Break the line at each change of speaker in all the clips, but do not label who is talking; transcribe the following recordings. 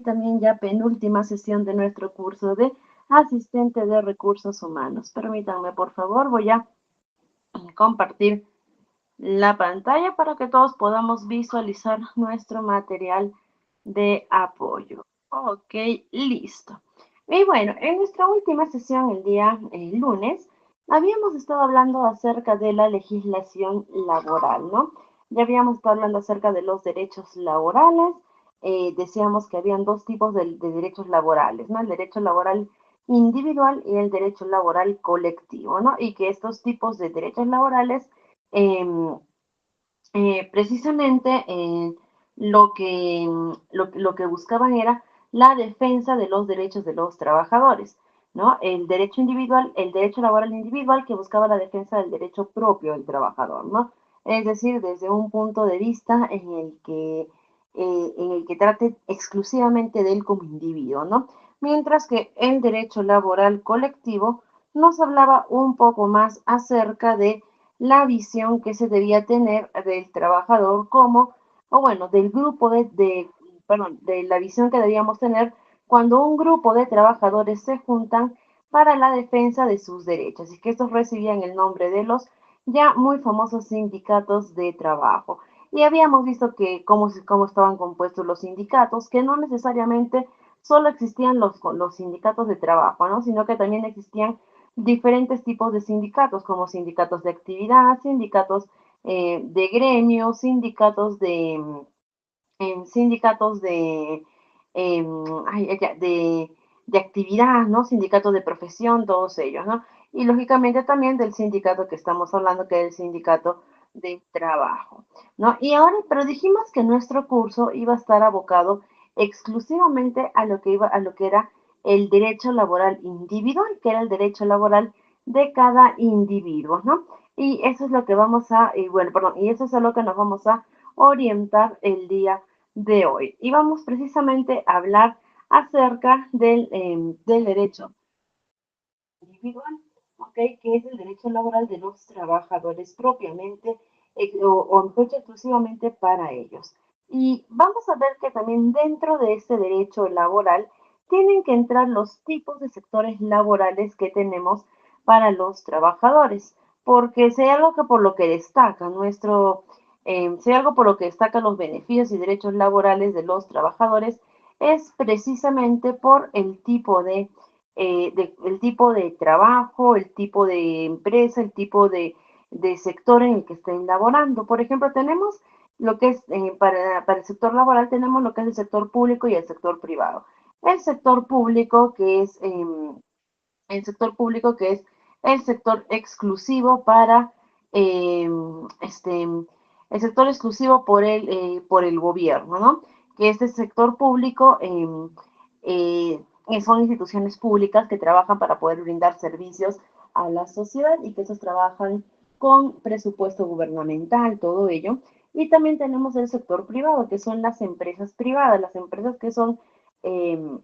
También ya penúltima sesión de nuestro curso de asistente de recursos humanos. Permítanme, por favor, voy a compartir la pantalla para que todos podamos visualizar nuestro material de apoyo. Ok, listo. Y bueno, en nuestra última sesión el día lunes, habíamos estado hablando acerca de la legislación laboral, ¿no? Ya habíamos estado hablando acerca de los derechos laborales. Decíamos que habían dos tipos de derechos laborales, ¿no? El derecho laboral individual y el derecho laboral colectivo, ¿no? Y que estos tipos de derechos laborales eh, precisamente lo que buscaban era la defensa de los derechos de los trabajadores, ¿no? El derecho individual, el derecho laboral individual que buscaba la defensa del derecho propio del trabajador, ¿no? Es decir, desde un punto de vista en el que trate exclusivamente de él como individuo, ¿no? Mientras que el derecho laboral colectivo nos hablaba un poco más acerca de la visión que se debía tener del trabajador como, o bueno, del grupo perdón, de la visión que debíamos tener cuando un grupo de trabajadores se juntan para la defensa de sus derechos y que estos recibían el nombre de los ya muy famosos sindicatos de trabajo. Y habíamos visto que cómo estaban compuestos los sindicatos, que no necesariamente solo existían los sindicatos de trabajo, ¿no? Sino que también existían diferentes tipos de sindicatos, como sindicatos de actividad, sindicatos de gremios, sindicatos eh, de actividad, ¿no? Sindicatos de profesión, todos ellos, ¿no? Y lógicamente también del sindicato que estamos hablando, que es el sindicato de trabajo, ¿no? Y ahora, pero dijimos que nuestro curso iba a estar abocado exclusivamente a lo que era el derecho laboral individual, que era el derecho laboral de cada individuo, ¿no? Y eso es lo que bueno, perdón, y eso es a lo que nos vamos a orientar el día de hoy. Y vamos precisamente a hablar acerca del derecho individual, ¿ok? Que es el derecho laboral de los trabajadores propiamente o fecha exclusivamente para ellos. Y vamos a ver que también dentro de este derecho laboral tienen que entrar los tipos de sectores laborales que tenemos para los trabajadores, porque si hay algo que por lo que destaca si hay algo por lo que destacan los beneficios y derechos laborales de los trabajadores, es precisamente por el tipo de trabajo, el tipo de empresa, el tipo de sector en el que estén laborando. Por ejemplo, tenemos lo que es, para el sector laboral, tenemos lo que es el sector público y el sector privado. El sector público, el sector público, que es el sector exclusivo eh, este, el sector exclusivo por el gobierno, ¿no? Que este sector público son instituciones públicas que trabajan para poder brindar servicios a la sociedad y que esos trabajan con presupuesto gubernamental, todo ello. Y también tenemos el sector privado, que son las empresas privadas, las empresas que son eh,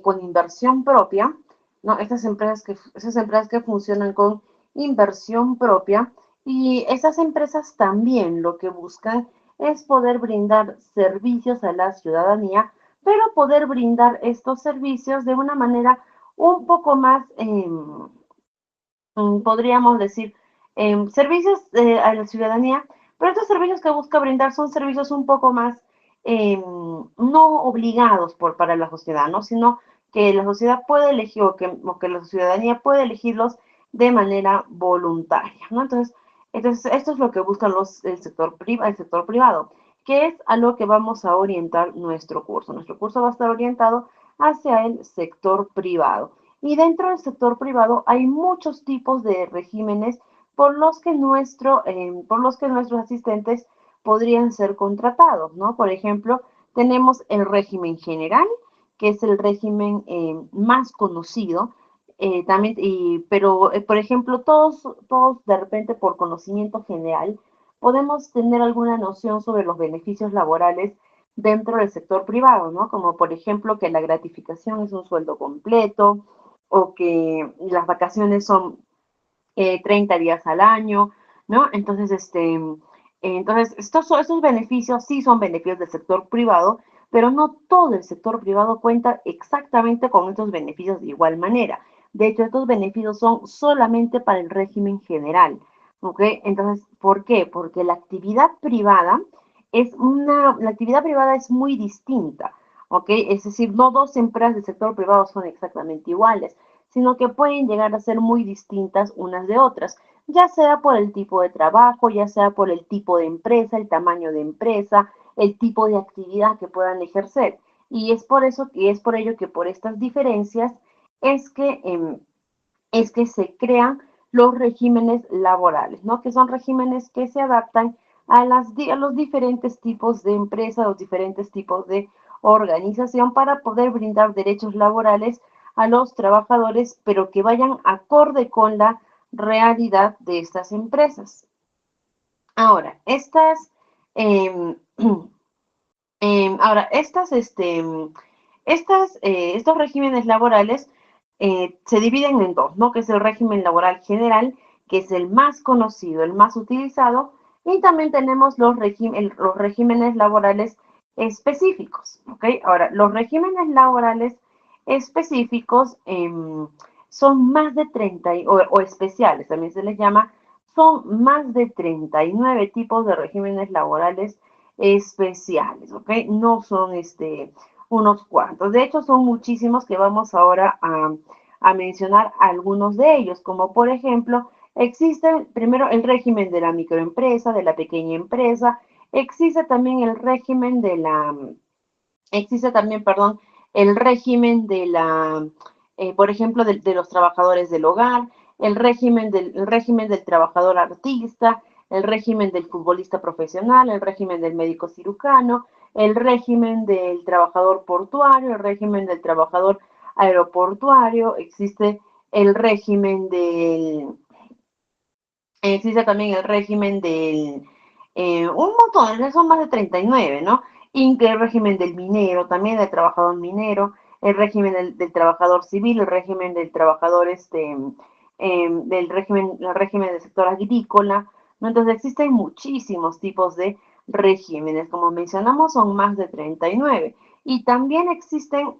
con inversión propia, ¿no? Esas empresas que funcionan con inversión propia y esas empresas también lo que buscan es poder brindar servicios a la ciudadanía, pero poder brindar estos servicios de una manera un poco más, podríamos decir, servicios a la ciudadanía, pero estos servicios que busca brindar son servicios un poco más no obligados para la sociedad, ¿no? Sino que la sociedad puede elegir o que la ciudadanía puede elegirlos de manera voluntaria, ¿no? Entonces esto es lo que buscan el sector privado, que es a lo que vamos a orientar nuestro curso. Nuestro curso va a estar orientado hacia el sector privado. Y dentro del sector privado hay muchos tipos de regímenes por los que nuestros asistentes podrían ser contratados, ¿no? Por ejemplo, tenemos el régimen general, que es el régimen más conocido, pero por ejemplo, todos de repente por conocimiento general podemos tener alguna noción sobre los beneficios laborales dentro del sector privado, ¿no? Como por ejemplo que la gratificación es un sueldo completo, o que las vacaciones son 30 días al año, ¿no? Entonces, estos beneficios sí son beneficios del sector privado, pero no todo el sector privado cuenta exactamente con estos beneficios de igual manera. De hecho, estos beneficios son solamente para el régimen general. ¿Ok? Entonces, ¿por qué? Porque la actividad privada es muy distinta. ¿Ok? Es decir, no dos empresas del sector privado son exactamente iguales, sino que pueden llegar a ser muy distintas unas de otras, ya sea por el tipo de trabajo, ya sea por el tipo de empresa, el tamaño de empresa, el tipo de actividad que puedan ejercer. Y es por eso y es por ello que por estas diferencias es que, es que se crean los regímenes laborales, ¿no? Que son regímenes que se adaptan a los diferentes tipos de empresas, a los diferentes tipos de organización para poder brindar derechos laborales a los trabajadores, pero que vayan acorde con la realidad de estas empresas. Ahora, eh, ahora, estos regímenes laborales se dividen en dos, ¿no? Que es el régimen laboral general, que es el más conocido, el más utilizado, y también tenemos los regímenes laborales específicos, ¿ok? Ahora, los regímenes laborales específicos son más de 30, o especiales, también se les llama, son más de 39 tipos de regímenes laborales especiales, ¿ok? No son unos cuantos. De hecho, son muchísimos que vamos ahora a mencionar algunos de ellos, como por ejemplo, existe primero el régimen de la microempresa, de la pequeña empresa, existe también el régimen de la, existe también, perdón, el régimen de la, por ejemplo, de los trabajadores del hogar, el régimen del trabajador artista, el régimen del futbolista profesional, el régimen del médico cirujano, el régimen del trabajador portuario, el régimen del trabajador aeroportuario, el régimen del, existe también el régimen un montón, son más de 39, ¿no? Incluye el régimen del minero, también del trabajador minero, el régimen del trabajador civil, el régimen del trabajador, el régimen del sector agrícola, ¿no? Entonces existen muchísimos tipos de regímenes, como mencionamos, son más de 39. Y también existen,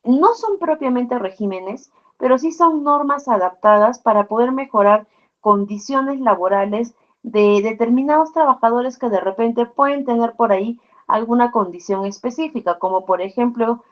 no son propiamente regímenes, pero sí son normas adaptadas para poder mejorar condiciones laborales de determinados trabajadores que de repente pueden tener por ahí alguna condición específica, como por ejemplo,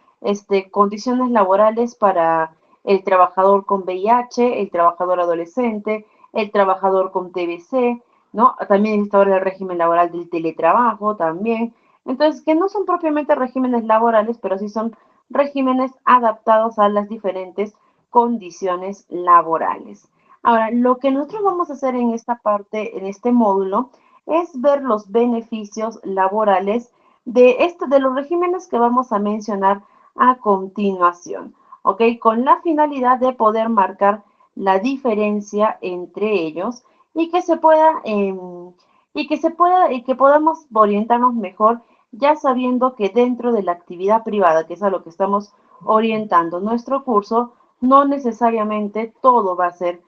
condiciones laborales para el trabajador con VIH, el trabajador adolescente, el trabajador con TBC, ¿no? También está ahora el régimen laboral del teletrabajo también. Entonces, que no son propiamente regímenes laborales, pero sí son regímenes adaptados a las diferentes condiciones laborales. Ahora, lo que nosotros vamos a hacer en esta parte, en este módulo, es ver los beneficios laborales de los regímenes que vamos a mencionar a continuación, ¿ok? Con la finalidad de poder marcar la diferencia entre ellos y que se pueda, y que podamos orientarnos mejor ya sabiendo que dentro de la actividad privada, que es a lo que estamos orientando nuestro curso, no necesariamente todo va a ser,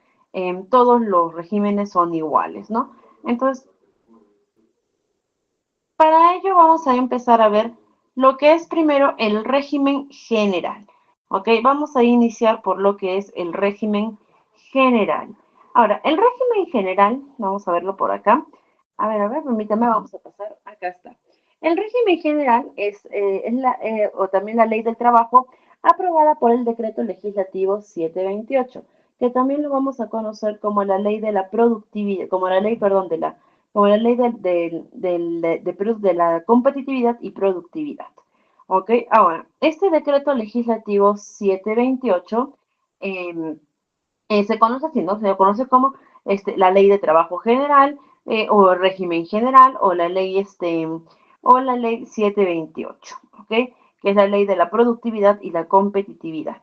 todos los regímenes son iguales, ¿no? Entonces, para ello vamos a empezar a ver lo que es primero el régimen general, ¿ok? Vamos a iniciar por lo que es el régimen general. Ahora, el régimen general, vamos a verlo por acá. A ver, permítame, vamos a pasar, acá está. El régimen general o también la ley del trabajo aprobada por el decreto legislativo 728, que también lo vamos a conocer como la ley de la productividad, como la ley, perdón, como la ley de la competitividad y productividad. ¿Ok? Ahora, este decreto legislativo 728 eh, se conoce así, ¿no? Se conoce como la ley de trabajo general o el régimen general o la ley 728, ¿ok? Que es la ley de la productividad y la competitividad.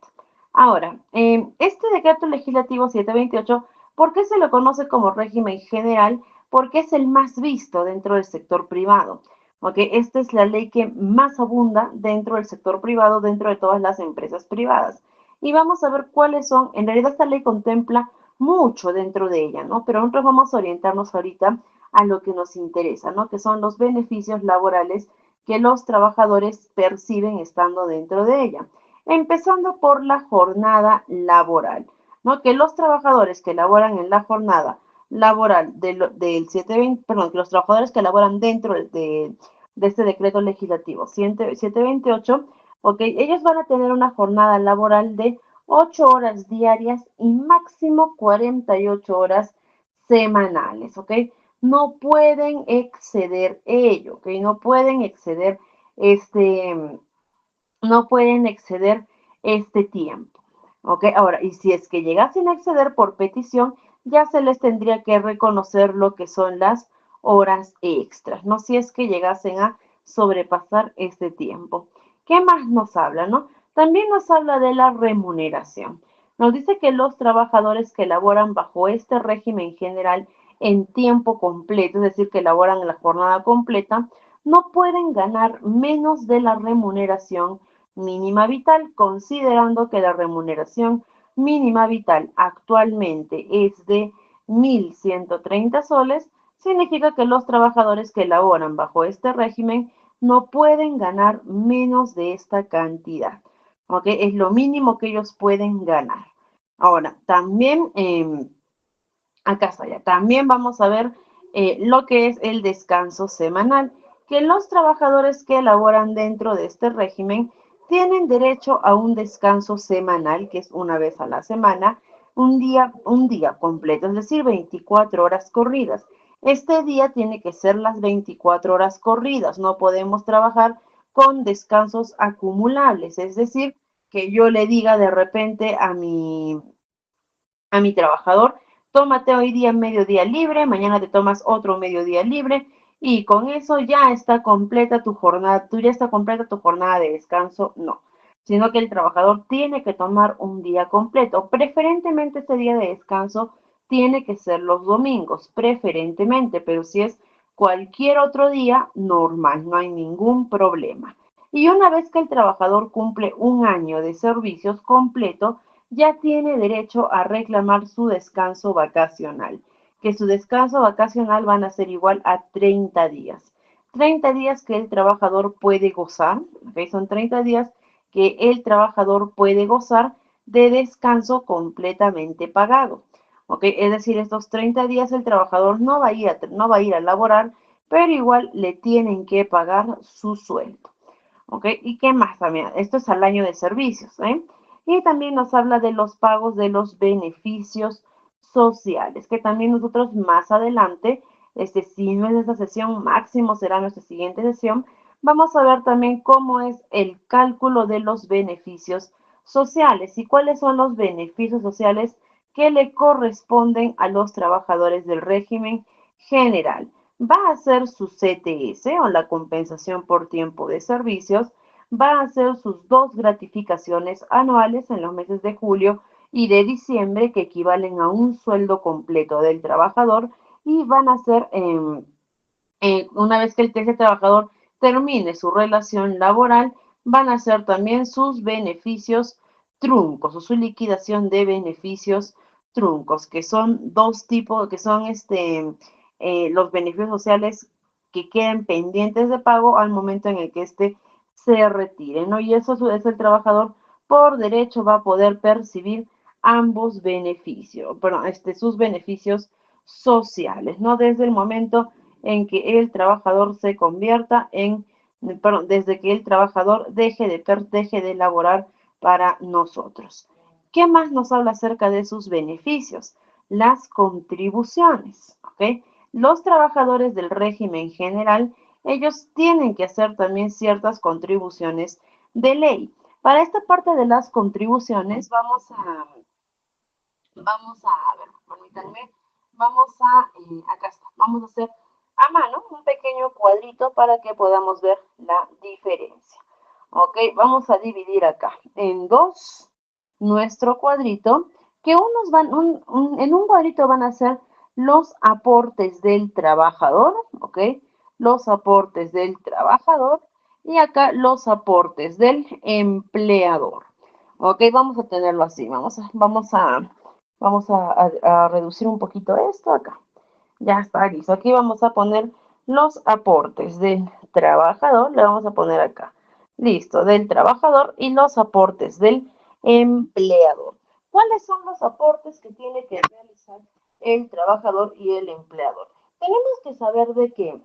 Ahora, este decreto legislativo 728, ¿por qué se lo conoce como régimen general? Porque es el más visto dentro del sector privado. ¿Ok? Esta es la ley que más abunda dentro del sector privado, dentro de todas las empresas privadas y vamos a ver cuáles son, en realidad esta ley contempla mucho dentro de ella, ¿no? Pero nosotros vamos a orientarnos ahorita a lo que nos interesa, ¿no? Que son los beneficios laborales que los trabajadores perciben estando dentro de ella, empezando por la jornada laboral, ¿no? Que los trabajadores que laboran en la jornada laboral del 720, perdón, que los trabajadores que laboran dentro de este decreto legislativo 728, ok, ellos van a tener una jornada laboral de 8 horas diarias y máximo 48 horas semanales, ¿ok? No pueden exceder ello, ¿ok? No pueden exceder este, no pueden exceder este tiempo, ¿ok? Ahora, y si es que llegasen a exceder por petición, ya se les tendría que reconocer lo que son las horas extras, ¿no? Si es que llegasen a sobrepasar este tiempo. ¿Qué más nos habla, no? También nos habla de la remuneración. Nos dice que los trabajadores que laboran bajo este régimen general en tiempo completo, es decir, que laboran en la jornada completa, no pueden ganar menos de la remuneración mínima vital, considerando que la remuneración mínima vital actualmente es de 1.130 soles, significa que los trabajadores que laboran bajo este régimen no pueden ganar menos de esta cantidad. ¿Ok? Es lo mínimo que ellos pueden ganar. Ahora, también, acá está ya, también vamos a ver lo que es el descanso semanal, que los trabajadores que laboran dentro de este régimen tienen derecho a un descanso semanal, que es una vez a la semana, un día completo, es decir, 24 horas corridas. Este día tiene que ser las 24 horas corridas, no podemos trabajar con descansos acumulables, es decir, que yo le diga de repente a mi trabajador, tómate hoy día mediodía libre, mañana te tomas otro mediodía libre y con eso ya está completa tu jornada, tú ya está completa tu jornada de descanso, no, sino que el trabajador tiene que tomar un día completo, preferentemente ese día de descanso tiene que ser los domingos, preferentemente, pero si es cualquier otro día, normal, no hay ningún problema. Y una vez que el trabajador cumple un año de servicios completo, ya tiene derecho a reclamar su descanso vacacional, que su descanso vacacional van a ser igual a 30 días. 30 días que el trabajador puede gozar, ¿okay? Son 30 días que el trabajador puede gozar de descanso completamente pagado. ¿Okay? Es decir, estos 30 días el trabajador no va a ir a laborar, pero igual le tienen que pagar su sueldo. ¿Ok? ¿Y qué más también? Esto es al año de servicios, ¿eh? Y también nos habla de los pagos de los beneficios sociales, que también nosotros más adelante, si no es esta sesión, máximo será nuestra siguiente sesión, vamos a ver también cómo es el cálculo de los beneficios sociales y cuáles son los beneficios sociales que le corresponden a los trabajadores del régimen general. Va a ser su CTS o la compensación por tiempo de servicios, va a hacer sus dos gratificaciones anuales en los meses de julio y de diciembre que equivalen a un sueldo completo del trabajador y van a ser, una vez que ese trabajador termine su relación laboral, van a ser también sus beneficios truncos o su liquidación de beneficios truncos, que son dos tipos, que son los beneficios sociales que queden pendientes de pago al momento en el que se retire, ¿no? Y eso es el trabajador por derecho va a poder percibir ambos beneficios, perdón, sus beneficios sociales, ¿no? Desde el momento en que el trabajador se convierta en, perdón, desde que el trabajador deje de laborar para nosotros. ¿Qué más nos habla acerca de sus beneficios? Las contribuciones, ¿ok? Los trabajadores del régimen general, ellos tienen que hacer también ciertas contribuciones de ley. Para esta parte de las contribuciones a ver, permítanme, acá está, vamos a hacer a mano un pequeño cuadrito para que podamos ver la diferencia. Ok, vamos a dividir acá en dos nuestro cuadrito, que en un cuadrito van a ser los aportes del trabajador, ok, los aportes del trabajador y acá los aportes del empleador. Ok, vamos a tenerlo así, vamos a reducir un poquito esto acá. Ya está listo. Aquí vamos a poner los aportes del trabajador, le vamos a poner acá. Listo, del trabajador y los aportes del empleador. ¿Cuáles son los aportes que tiene que realizar el trabajador y el empleador? Tenemos que saber de que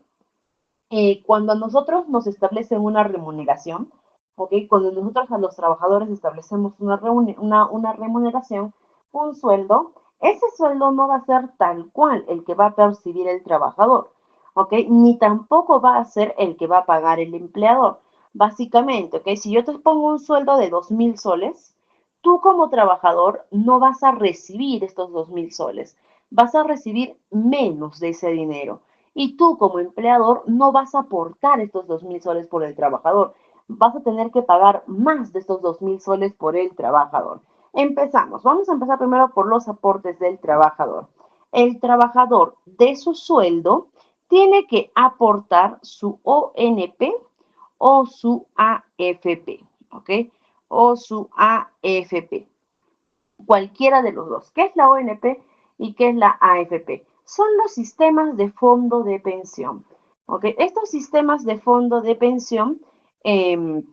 cuando a nosotros nos establecen una remuneración, ¿ok? Cuando nosotros a los trabajadores establecemos una remuneración, un sueldo, ese sueldo no va a ser tal cual el que va a percibir el trabajador, ¿ok? Ni tampoco va a ser el que va a pagar el empleador. Básicamente, ¿ok? Si yo te pongo un sueldo de 2.000 soles, tú como trabajador no vas a recibir estos 2.000 soles, vas a recibir menos de ese dinero. Y tú como empleador no vas a aportar estos 2.000 soles por el trabajador. Vas a tener que pagar más de estos 2.000 soles por el trabajador. Empezamos. Vamos a empezar primero por los aportes del trabajador. El trabajador de su sueldo tiene que aportar su ONP o su AFP, ¿ok? O su AFP. Cualquiera de los dos. ¿Qué es la ONP y qué es la AFP? Son los sistemas de fondo de pensión. ¿Okay? Estos sistemas de fondo de pensión, primero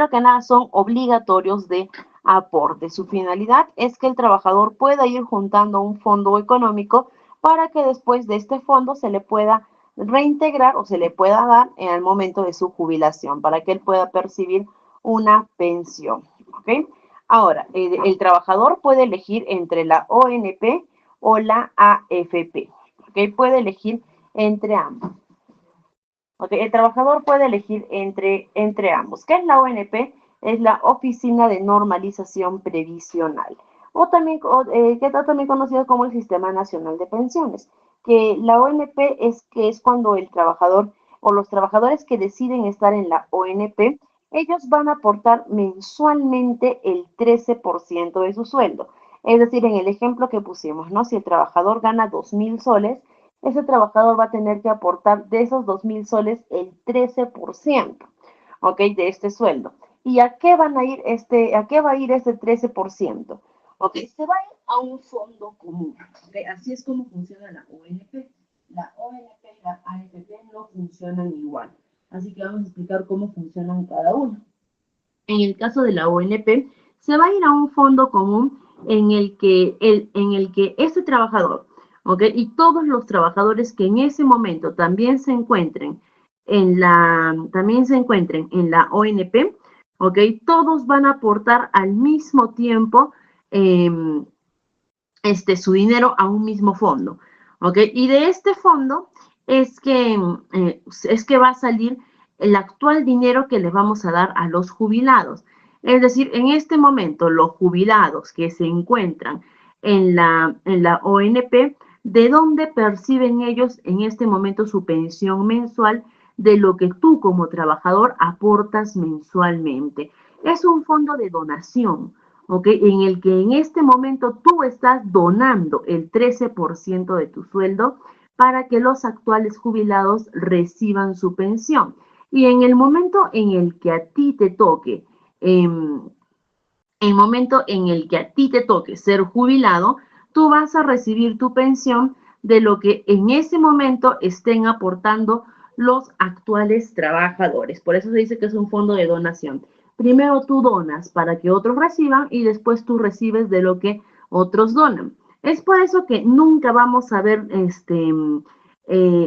que nada, son obligatorios de aporte. Su finalidad es que el trabajador pueda ir juntando un fondo económico para que después de este fondo se le pueda reintegrar o se le pueda dar en el momento de su jubilación, para que él pueda percibir una pensión. ¿Okay? Ahora, el trabajador puede elegir entre la ONP o la AFP. ¿Okay? Puede elegir entre ambos. ¿Okay? El trabajador puede elegir entre ambos. ¿Qué es la ONP? Es la Oficina de Normalización Previsional, o también, que está también conocido como el Sistema Nacional de Pensiones. Que la ONP es cuando el trabajador o los trabajadores que deciden estar en la ONP, ellos van a aportar mensualmente el 13% de su sueldo. Es decir, en el ejemplo que pusimos, ¿no? Si el trabajador gana 2.000 soles, ese trabajador va a tener que aportar de esos 2.000 soles el 13%, ¿ok? De este sueldo. ¿Y a qué a qué va a ir ese 13%? ¿Ok? Se va a ir a un fondo común, ¿ok? Así es como funciona la ONP. La ONP y la AFP no funcionan igual. Así que vamos a explicar cómo funcionan cada uno. En el caso de la ONP, se va a ir a un fondo común en el que ese trabajador, ¿ok? Y todos los trabajadores que en ese momento también se encuentren en la ONP, ¿ok? Todos van a aportar al mismo tiempo eh, su dinero a un mismo fondo, ¿ok? Y de este fondo es que va a salir el actual dinero que le vamos a dar a los jubilados. Es decir, en este momento, los jubilados que se encuentran en la ONP, ¿de dónde perciben ellos en este momento su pensión mensual? De lo que tú como trabajador aportas mensualmente. Es un fondo de donación, ¿ok? En el que en este momento tú estás donando el 13% de tu sueldo para que los actuales jubilados reciban su pensión. Y en el momento en el que a ti te toque, el momento en el que a ti te toque ser jubilado, tú vas a recibir tu pensión de lo que en ese momento estén aportando los actuales trabajadores. Por eso se dice que es un fondo de donación. Primero tú donas para que otros reciban y después tú recibes de lo que otros donan. Es por eso que nunca vamos a ver,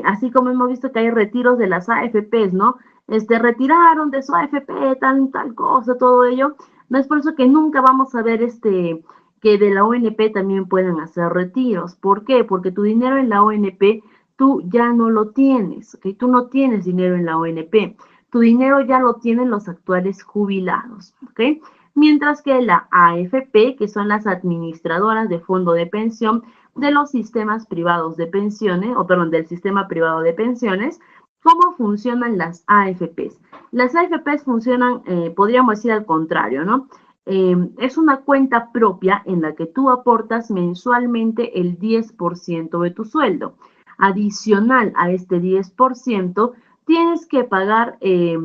así como hemos visto que hay retiros de las AFPs, ¿no? Retiraron de su AFP tal cosa, todo ello. No es por eso que nunca vamos a ver que de la ONP también puedan hacer retiros. ¿Por qué? Porque tu dinero en la ONP tú ya no lo tienes, ¿ok? Tú no tienes dinero en la ONP. Tu dinero ya lo tienen los actuales jubilados, ¿ok? Mientras que la AFP, que son las administradoras de fondo de pensión de los sistemas privados de pensiones, o perdón, del sistema privado de pensiones, ¿cómo funcionan las AFPs? Las AFPs funcionan, podríamos decir al contrario, ¿no? Es una cuenta propia en la que tú aportas mensualmente el 10% de tu sueldo. Adicional a este 10%, tienes que pagar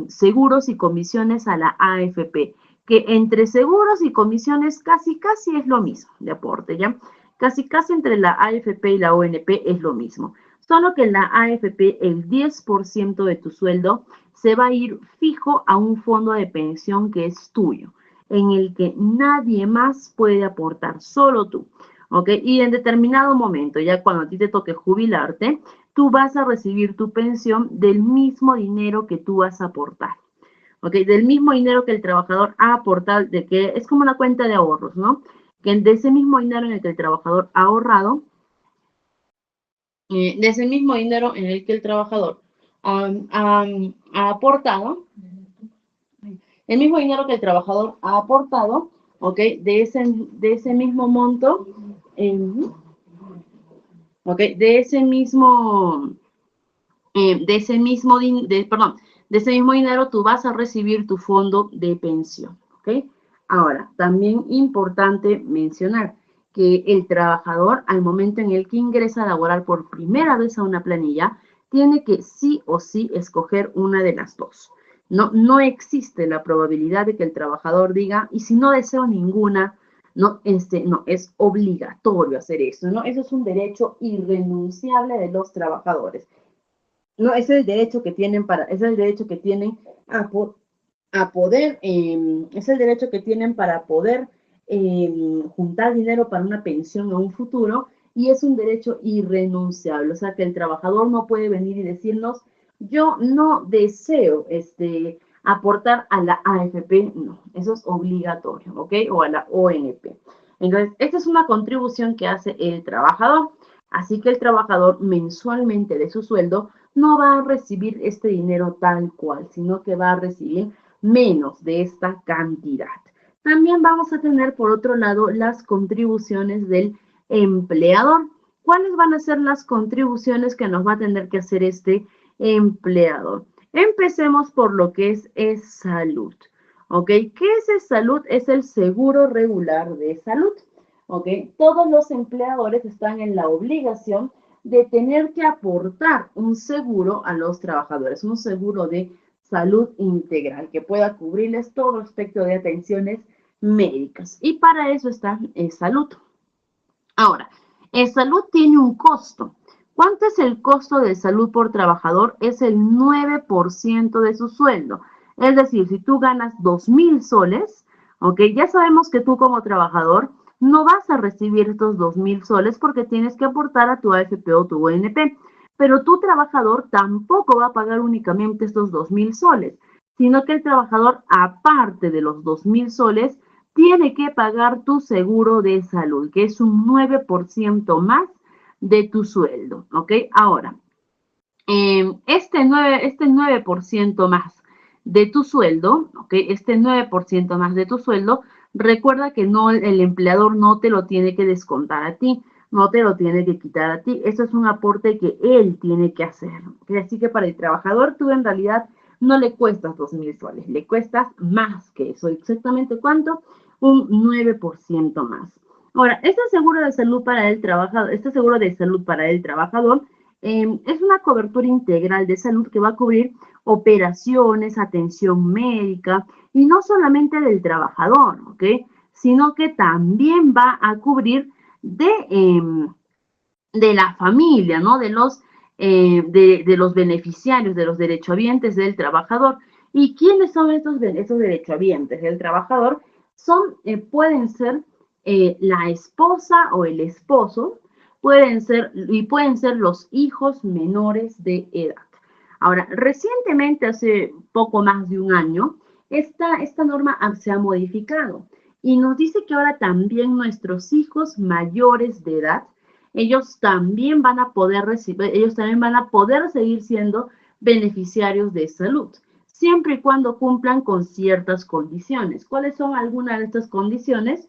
seguros y comisiones a la AFP, que entre seguros y comisiones casi es lo mismo de aporte, ¿ya? Casi entre la AFP y la ONP es lo mismo. Solo que en la AFP el 10% de tu sueldo se va a ir fijo a un fondo de pensión que es tuyo, en el que nadie más puede aportar, solo tú. ¿Ok? Y en determinado momento, ya cuando a ti te toque jubilarte, tú vas a recibir tu pensión del mismo dinero que tú vas a aportar. ¿Ok? Del mismo dinero que el trabajador ha aportado, de que es como una cuenta de ahorros, ¿no? Que de ese mismo dinero en el que el trabajador ha ahorrado, de ese mismo dinero en el que el trabajador ha aportado, el mismo dinero que el trabajador ha aportado, ¿ok? De ese mismo monto, ¿ok? De ese mismo dinero tú vas a recibir tu fondo de pensión, ¿ok? Ahora, también importante mencionar que el trabajador, al momento en el que ingresa a laborar por primera vez a una planilla, tiene que sí o sí escoger una de las dos. No existe la probabilidad de que el trabajador diga, y si no deseo ninguna, no, no, es obligatorio hacer eso, ¿no? Eso es un derecho irrenunciable de los trabajadores. No, ese es el derecho que tienen es el derecho que tienen a poder, es el derecho que tienen para poder juntar dinero para una pensión a un futuro, y es un derecho irrenunciable. O sea que el trabajador no puede venir y decirnos, yo no deseo aportar a la AFP, no, eso es obligatorio, ¿ok? O a la ONP. Entonces, esta es una contribución que hace el trabajador. Así que el trabajador mensualmente de su sueldo no va a recibir este dinero tal cual, sino que va a recibir menos de esta cantidad. También vamos a tener, por otro lado, las contribuciones del empleador. ¿Cuáles van a ser las contribuciones que nos va a tener que hacer este empleador? Empecemos por lo que es salud. ¿Ok? ¿Qué es salud? Es el seguro regular de salud. ¿Ok? Todos los empleadores están en la obligación de tener que aportar un seguro a los trabajadores, un seguro de salud integral que pueda cubrirles todo aspecto de atenciones médicas. Y para eso está salud. Ahora, salud tiene un costo. ¿Cuánto es el costo de salud por trabajador? Es el 9% de su sueldo. Es decir, si tú ganas 2,000 soles, ¿ok? Ya sabemos que tú como trabajador no vas a recibir estos 2,000 soles porque tienes que aportar a tu AFP o tu ONP. Pero tu trabajador tampoco va a pagar únicamente estos 2,000 soles, sino que el trabajador, aparte de los 2,000 soles, tiene que pagar tu seguro de salud, que es un 9% más de tu sueldo, ¿ok? Ahora, este 9% más de tu sueldo, ¿ok? Este 9% más de tu sueldo, recuerda que no, el empleador no te lo tiene que descontar a ti, no te lo tiene que quitar a ti, eso es un aporte que él tiene que hacer, ¿ok? Así que para el trabajador tú en realidad no le cuestas 2,000 soles, le cuestas más que eso. ¿Exactamente cuánto? Un 9% más. Ahora, este seguro de salud para el trabajador, es una cobertura integral de salud que va a cubrir operaciones, atención médica, y no solamente del trabajador, ¿ok? Sino que también va a cubrir de la familia, ¿no? De los beneficiarios, de los derechohabientes del trabajador. ¿Y quiénes son esos derechohabientes del trabajador? Pueden ser la esposa o el esposo, pueden ser los hijos menores de edad. Ahora, recientemente, hace poco más de un año, esta norma se ha modificado y nos dice que ahora también nuestros hijos mayores de edad, ellos también van a poder seguir siendo beneficiarios de salud, siempre y cuando cumplan con ciertas condiciones. ¿Cuáles son algunas de estas condiciones?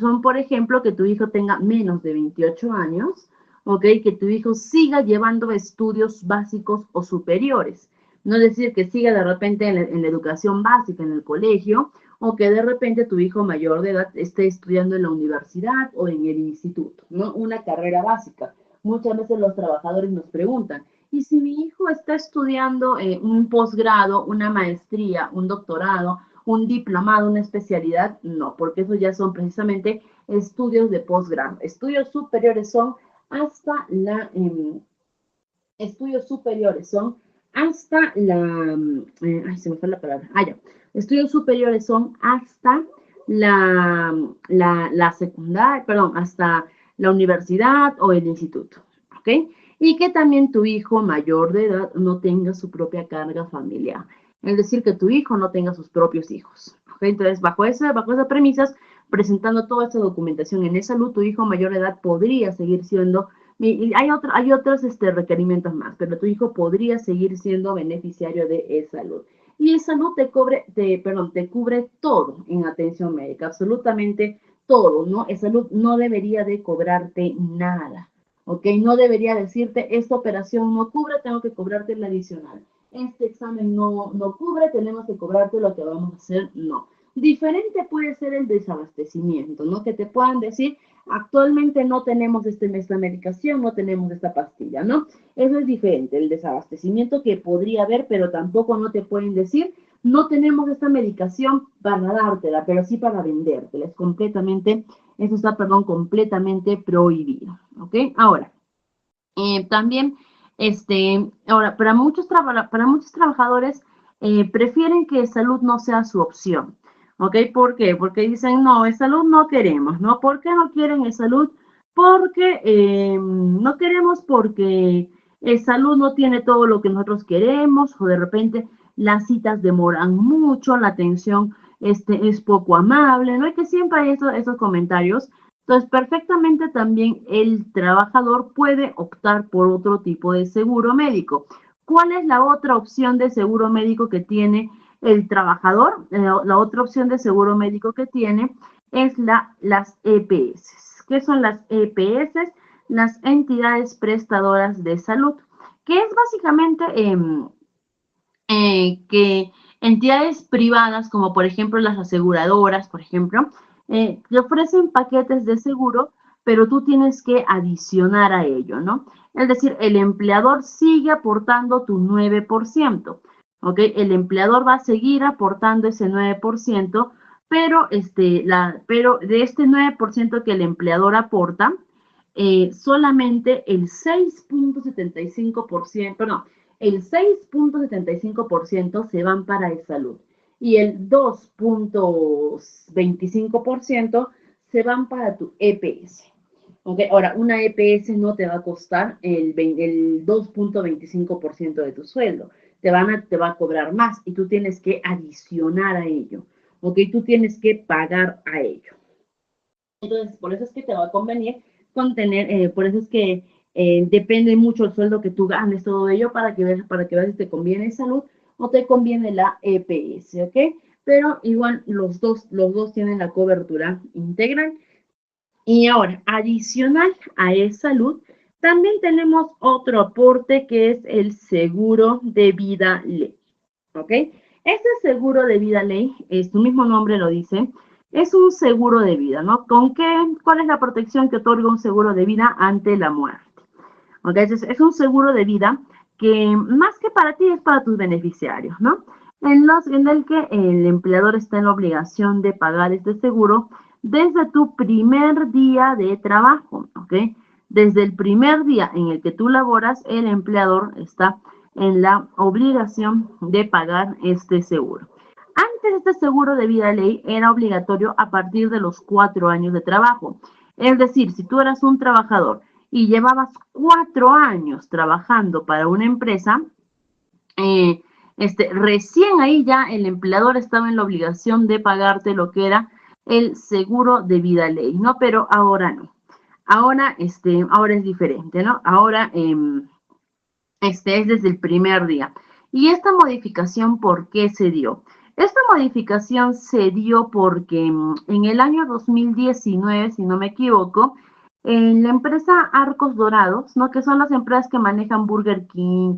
Son, por ejemplo, que tu hijo tenga menos de 28 años, ¿ok? Que tu hijo siga llevando estudios básicos o superiores. No es decir, que siga de repente en la educación básica, en el colegio, o que de repente tu hijo mayor de edad esté estudiando en la universidad o en el instituto, ¿no? Una carrera básica. Muchas veces los trabajadores nos preguntan, ¿y si mi hijo está estudiando un posgrado, una maestría, un doctorado, un diplomado, una especialidad? No, porque esos ya son precisamente estudios de posgrado. Estudios superiores son hasta estudios superiores son hasta la, ay, se me fue la palabra, ya, estudios superiores son hasta la secundaria, perdón, hasta la universidad o el instituto, ¿ok? Y que también tu hijo mayor de edad no tenga su propia carga familiar, es decir, que tu hijo no tenga sus propios hijos, ¿ok? Entonces, bajo esas premisas, presentando toda esta documentación en e-salud, tu hijo mayor de edad podría seguir siendo, y hay otros requerimientos más, pero tu hijo podría seguir siendo beneficiario de e-salud. Y e-salud te cubre todo en atención médica, absolutamente todo, ¿no? E-salud no debería de cobrarte nada, ¿ok? No debería decirte, esta operación no cubre, tengo que cobrarte el adicional. Este examen no cubre, tenemos que cobrarte lo que vamos a hacer, no. Diferente puede ser el desabastecimiento, ¿no? Que te puedan decir, actualmente no tenemos esta medicación, no tenemos esta pastilla, ¿no? Eso es diferente, el desabastecimiento que podría haber, pero tampoco no te pueden decir, no tenemos esta medicación para dártela, pero sí para vendértela. Es completamente, eso está, perdón, completamente prohibido, ¿ok? Ahora, también, ahora, para muchos trabajadores prefieren que salud no sea su opción. ¿Ok? ¿Por qué? Porque dicen, no, salud no queremos, ¿no? ¿Por qué no quieren salud? Porque no queremos porque salud no tiene todo lo que nosotros queremos, o de repente las citas demoran mucho, la atención es poco amable, ¿no? Y que siempre hay esos comentarios. Entonces, perfectamente también el trabajador puede optar por otro tipo de seguro médico. ¿Cuál es la otra opción de seguro médico que tiene el trabajador? La otra opción de seguro médico que tiene es las EPS. ¿Qué son las EPS? Las entidades prestadoras de salud, que es básicamente que entidades privadas, como por ejemplo las aseguradoras, por ejemplo, te ofrecen paquetes de seguro, pero tú tienes que adicionar a ello, ¿no? Es decir, el empleador sigue aportando tu 9%, ¿ok? El empleador va a seguir aportando ese 9%, pero, pero de este 9% que el empleador aporta, solamente el 6.75%, perdón, el 6.75% se van para e-salud y el 2.25% se van para tu EPS. Okay. Ahora, una EPS no te va a costar el 2.25% de tu sueldo, te va a cobrar más y tú tienes que adicionar a ello, ¿ok? Tú tienes que pagar a ello. Entonces, por eso es que te va a convenir con tener, por eso es que depende mucho el sueldo que tú ganes, todo ello, para que veas si te conviene salud o te conviene la EPS, ¿ok? Pero igual los dos tienen la cobertura integral. Y ahora, adicional a e-salud, también tenemos otro aporte que es el seguro de vida ley, ¿ok? Este seguro de vida ley, su mismo nombre lo dice, es un seguro de vida, ¿no? ¿Cuál es la protección que otorga un seguro de vida ante la muerte? ¿Ok? Es un seguro de vida que más que para ti es para tus beneficiarios, ¿no? En el que el empleador está en la obligación de pagar este seguro desde tu primer día de trabajo, ¿ok? Desde el primer día en el que tú laboras, el empleador está en la obligación de pagar este seguro. Antes este seguro de vida ley era obligatorio a partir de los 4 años de trabajo. Es decir, si tú eras un trabajador y llevabas 4 años trabajando para una empresa, recién ahí ya el empleador estaba en la obligación de pagarte lo que era el seguro de vida ley, ¿no? Pero ahora no. Ahora es diferente, ¿no? Ahora es desde el primer día. ¿Y esta modificación por qué se dio? Esta modificación se dio porque en el año 2019, si no me equivoco, en la empresa Arcos Dorados, ¿no? Que son las empresas que manejan Burger King,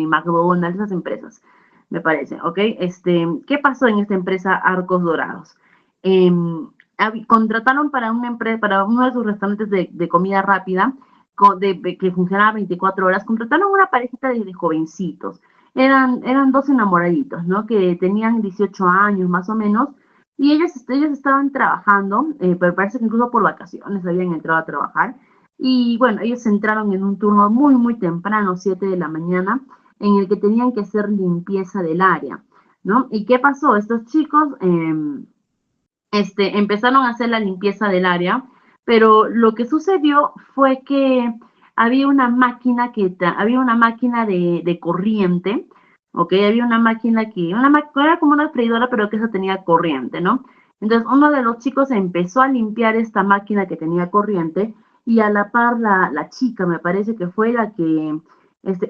McDonald's, esas empresas, me parece, ¿ok? ¿Qué pasó en esta empresa Arcos Dorados? Contrataron para una empresa, para uno de sus restaurantes de comida rápida, que funcionaba 24 horas, contrataron una parejita de jovencitos. Eran dos enamoraditos, ¿no? Que tenían 18 años más o menos, y ellos estaban trabajando, pero parece que incluso por vacaciones habían entrado a trabajar,
Y bueno, ellos entraron en un turno muy, muy temprano, 7 de la mañana, en el que tenían que hacer limpieza del área, ¿no? ¿Y qué pasó? Estos chicos empezaron a hacer la limpieza del área, pero lo que sucedió fue que había una máquina de corriente, ¿ok? Había una máquina era como una freidora, pero que eso tenía corriente, ¿no? Entonces uno de los chicos empezó a limpiar esta máquina que tenía corriente y a la par la chica, me parece que fue la que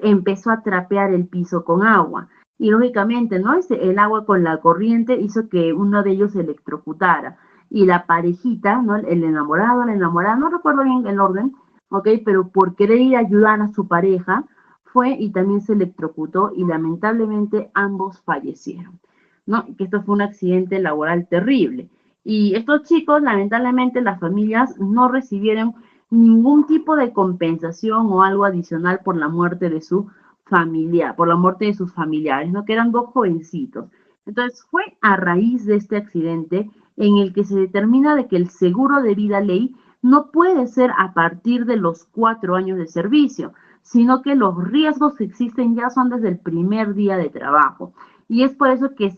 empezó a trapear el piso con agua. Y lógicamente, ¿no? El agua con la corriente hizo que uno de ellos se electrocutara. Y la parejita, ¿no? El enamorado, la enamorada, no recuerdo bien el orden, ¿ok? Pero por querer ir a ayudar a su pareja, fue y también se electrocutó y lamentablemente ambos fallecieron, ¿no? Que esto fue un accidente laboral terrible. Y estos chicos, lamentablemente, las familias no recibieron ningún tipo de compensación o algo adicional por la muerte de su familiar, por la muerte de sus familiares, ¿no? Que eran dos jovencitos. Entonces fue a raíz de este accidente en el que se determina de que el seguro de vida ley no puede ser a partir de los 4 años de servicio, sino que los riesgos que existen ya son desde el primer día de trabajo. Y es por eso que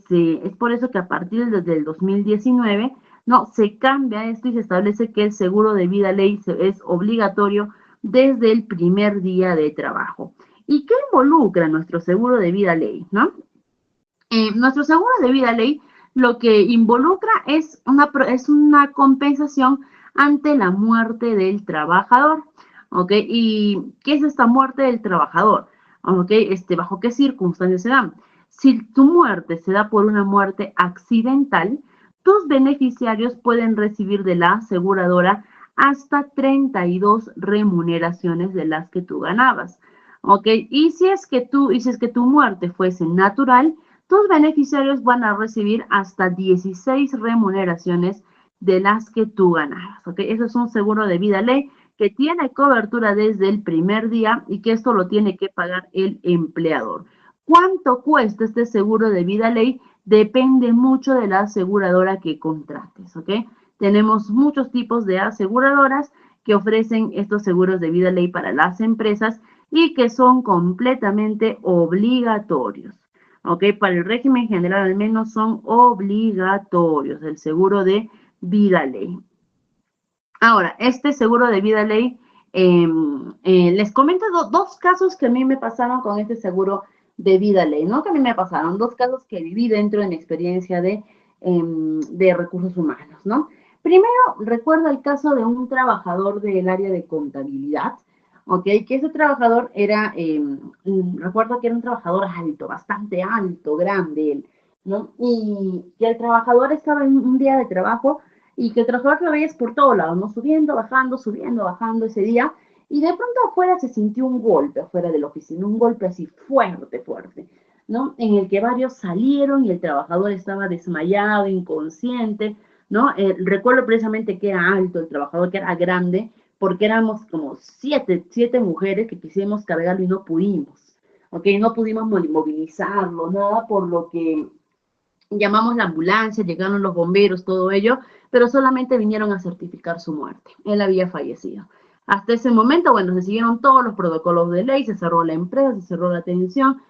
a partir del 2019 no se cambia esto y se establece que el seguro de vida ley es obligatorio desde el primer día de trabajo. ¿Y qué involucra nuestro seguro de vida ley? ¿No? Nuestro seguro de vida ley lo que involucra es una compensación ante la muerte del trabajador. ¿Ok? ¿Y qué es esta muerte del trabajador? ¿Ok? ¿Bajo qué circunstancias se dan? Si tu muerte se da por una muerte accidental, tus beneficiarios pueden recibir de la aseguradora hasta 32 remuneraciones de las que tú ganabas. ¿Ok? Y si es que tu muerte fuese natural, tus beneficiarios van a recibir hasta 16 remuneraciones de las que tú ganabas. ¿Ok? Eso es un seguro de vida ley que tiene cobertura desde el primer día y que esto lo tiene que pagar el empleador. ¿Cuánto cuesta este seguro de vida ley? Depende mucho de la aseguradora que contrates. ¿Ok? Tenemos muchos tipos de aseguradoras que ofrecen estos seguros de vida ley para las empresas y que son completamente obligatorios. ¿Ok? Para el régimen general al menos son obligatorios el seguro de vida ley. Ahora, este seguro de vida ley, les comento dos casos que a mí me pasaron con este seguro de vida ley, ¿no? Que a mí me pasaron, dos casos que viví dentro de mi experiencia de recursos humanos, ¿no? Primero, recuerdo el caso de un trabajador del área de contabilidad, ¿ok? Que ese trabajador recuerdo que era un trabajador alto, bastante alto, grande, él, ¿no? Y que el trabajador estaba en un día de trabajo y que el trabajador lo veías por todos lados, ¿no? Subiendo, bajando ese día. Y de pronto afuera se sintió un golpe, afuera de la oficina, un golpe así fuerte, fuerte, ¿no? En el que varios salieron y el trabajador estaba desmayado, inconsciente, ¿no? Recuerdo precisamente que era alto el trabajador, que era grande, porque éramos como siete mujeres que quisimos cargarlo y no pudimos, ¿ok? No pudimos movilizarlo, nada, por lo que llamamos la ambulancia, llegaron los bomberos, todo ello, pero solamente vinieron a certificar su muerte. Él había fallecido. Hasta ese momento, bueno, se siguieron todos los protocolos de ley, se cerró la empresa, se cerró la atención,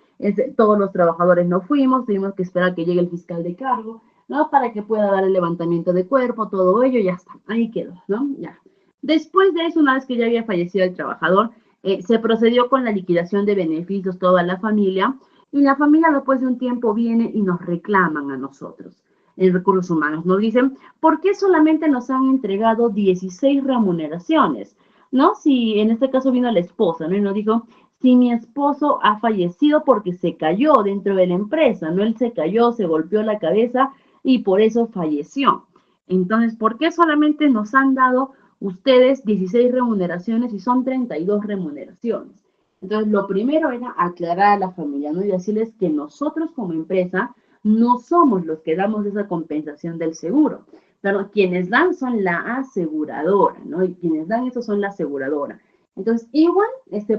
todos los trabajadores no fuimos, tuvimos que esperar que llegue el fiscal de cargo, ¿no? Para que pueda dar el levantamiento de cuerpo, todo ello, ya está, ahí quedó, ¿no? Ya. Después de eso, una vez que ya había fallecido el trabajador, se procedió con la liquidación de beneficios toda la familia, y la familia después de un tiempo viene y nos reclaman a nosotros, en recursos humanos. Nos dicen, ¿por qué solamente nos han entregado 16 remuneraciones? ¿No? Si en este caso vino la esposa, ¿no? Y nos dijo, si mi esposo ha fallecido porque se cayó dentro de la empresa, ¿no? Él se cayó, se golpeó la cabeza y por eso falleció. Entonces, ¿por qué solamente nos han dado ustedes 16 remuneraciones y son 32 remuneraciones? Entonces, lo primero era aclarar a la familia, ¿no? Y decirles que nosotros como empresa no somos los que damos esa compensación del seguro. Pero quienes dan son la aseguradora, ¿no? Y quienes dan eso son la aseguradora. Entonces, igual,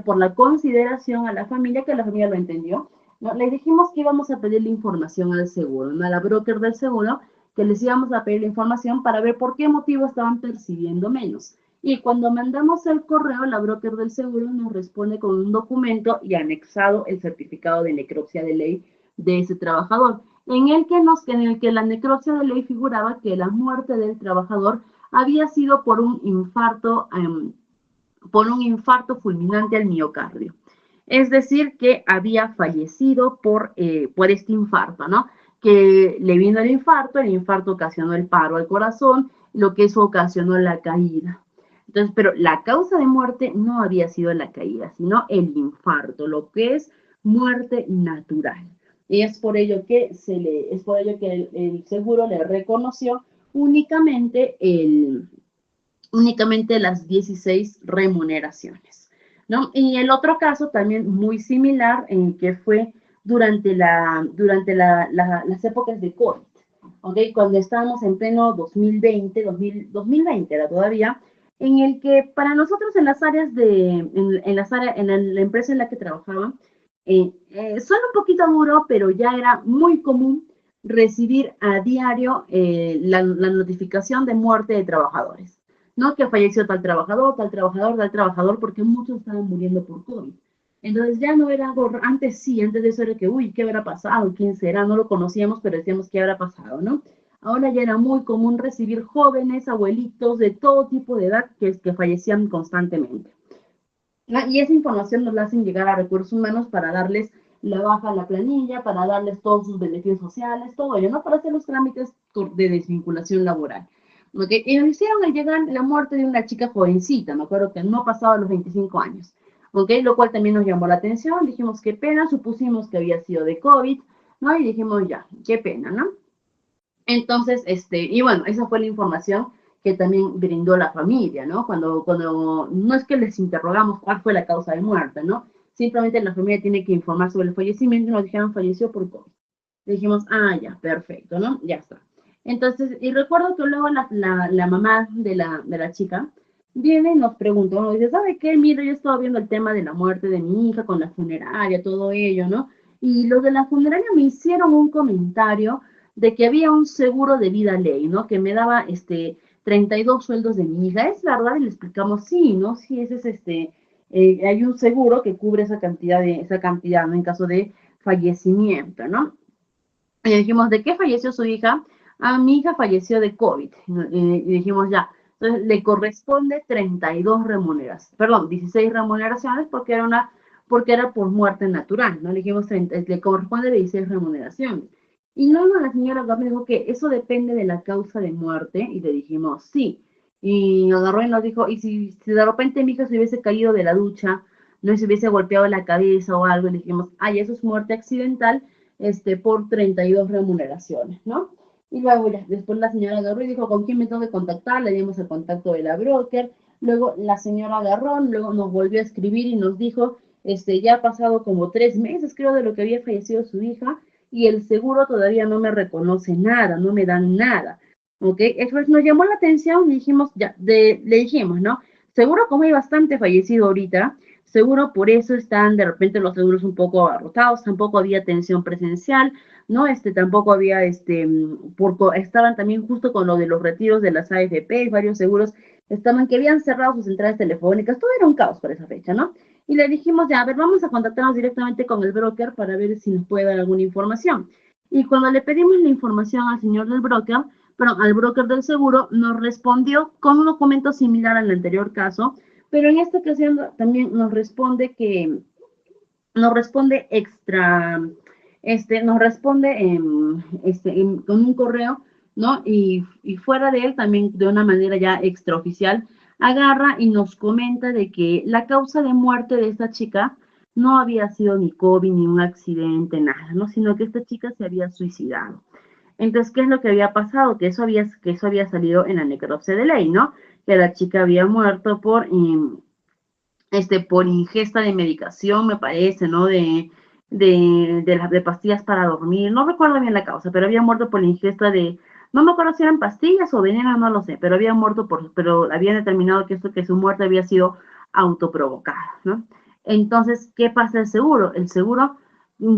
por la consideración a la familia, que la familia lo entendió, ¿no? Les dijimos que íbamos a pedir la información al seguro, ¿no? A la broker del seguro, que les íbamos a pedir la información para ver por qué motivo estaban percibiendo menos. Y cuando mandamos el correo, la broker del seguro nos responde con un documento y anexado el certificado de necropsia de ley de ese trabajador, en el que la necropsia de ley figuraba que la muerte del trabajador había sido por un infarto fulminante al miocardio. Es decir, que había fallecido por este infarto, ¿no? Que le vino el infarto ocasionó el paro al corazón, lo que eso ocasionó la caída. Entonces, pero la causa de muerte no había sido la caída, sino el infarto, lo que es muerte natural. Y es por ello que el seguro le reconoció únicamente únicamente las 16 remuneraciones, ¿no? Y el otro caso también muy similar, en que fue durante las épocas de COVID, ¿ok? Cuando estábamos en pleno 2020 era todavía, en el que para nosotros en las áreas en la empresa en la que trabajaba, suena un poquito duro, pero ya era muy común recibir a diario la notificación de muerte de trabajadores, ¿no? Que falleció tal trabajador, tal trabajador, tal trabajador, porque muchos estaban muriendo por COVID. Entonces ya no era algo, antes sí, antes de eso era que, uy, ¿qué habrá pasado? ¿Quién será? No lo conocíamos, pero decíamos qué habrá pasado, ¿no? Ahora ya era muy común recibir jóvenes, abuelitos de todo tipo de edad que fallecían constantemente. Y esa información nos la hacen llegar a recursos humanos para darles la baja a la planilla, para darles todos sus beneficios sociales, todo ello, ¿no? Para hacer los trámites de desvinculación laboral. ¿Okay? Y nos hicieron al llegar la muerte de una chica jovencita, me acuerdo que no pasaba los 25 años, ¿ok? Lo cual también nos llamó la atención, dijimos qué pena, supusimos que había sido de COVID, ¿no? Y dijimos ya, qué pena, ¿no? Entonces, y bueno, esa fue la información que también brindó la familia, ¿no? Cuando no es que les interrogamos cuál fue la causa de muerte, ¿no? Simplemente la familia tiene que informar sobre el fallecimiento y nos dijeron falleció por COVID. Le dijimos, ah, ya, perfecto, ¿no? Ya está. Entonces, y recuerdo que luego la mamá de la chica viene y nos preguntó, nos dice, ¿sabe qué? Mira, yo estaba viendo el tema de la muerte de mi hija con la funeraria, todo ello, ¿no? Y los de la funeraria me hicieron un comentario de que había un seguro de vida ley, ¿no? Que me daba 32 sueldos de mi hija. ¿Es verdad? Y le explicamos, sí, ¿no? Sí, ese es hay un seguro que cubre esa cantidad, ¿no? En caso de fallecimiento, ¿no? Y dijimos, ¿de qué falleció su hija? Ah, mi hija falleció de COVID. Y dijimos, ya. Entonces, le corresponde 32 remuneraciones, perdón, 16 remuneraciones porque era por muerte natural, ¿no? Le dijimos, le corresponde 16 remuneraciones. Y luego la señora me dijo que eso depende de la causa de muerte, y le dijimos, sí. Y nos agarró y nos dijo, y si de repente mi hija se hubiese caído de la ducha, no se hubiese golpeado la cabeza o algo, y le dijimos, ay, eso es muerte accidental, por 32 remuneraciones, ¿no? Y luego ya, después la señora agarró y dijo, ¿con quién me tengo que contactar? Le dimos el contacto de la broker, luego la señora agarró, luego nos volvió a escribir y nos dijo, ya ha pasado como 3 meses, creo, de lo que había fallecido su hija, y el seguro todavía no me reconoce nada, no me dan nada, ¿ok? Eso nos llamó la atención y dijimos, ya, le dijimos, ¿no? Seguro como hay bastante fallecido ahorita, seguro por eso están de repente los seguros un poco abarrotados, tampoco había atención presencial, ¿no? Tampoco había, estaban también justo con lo de los retiros de las AFP, varios seguros estaban que habían cerrado sus centrales telefónicas, todo era un caos para esa fecha, ¿no? Y le dijimos, ya, a ver, vamos a contactarnos directamente con el broker para ver si nos puede dar alguna información. Y cuando le pedimos la información al señor del broker, perdón, al broker del seguro, nos respondió con un documento similar al anterior caso, pero en esta ocasión también nos responde con un correo, ¿no? Y fuera de él, también de una manera ya extraoficial, agarra y nos comenta de que la causa de muerte de esta chica no había sido ni COVID, ni un accidente, nada, ¿no? Sino que esta chica se había suicidado. Entonces, ¿qué es lo que había pasado? Que eso había salido en la necropsia de ley, ¿no? Que la chica había muerto por ingesta de medicación, me parece, ¿no? De pastillas para dormir, no recuerdo bien la causa, pero había muerto por la ingesta no me acuerdo si eran pastillas o veneno, no lo sé, pero había muerto pero habían determinado que su muerte había sido autoprovocada, ¿no? Entonces, ¿qué pasa el seguro? El seguro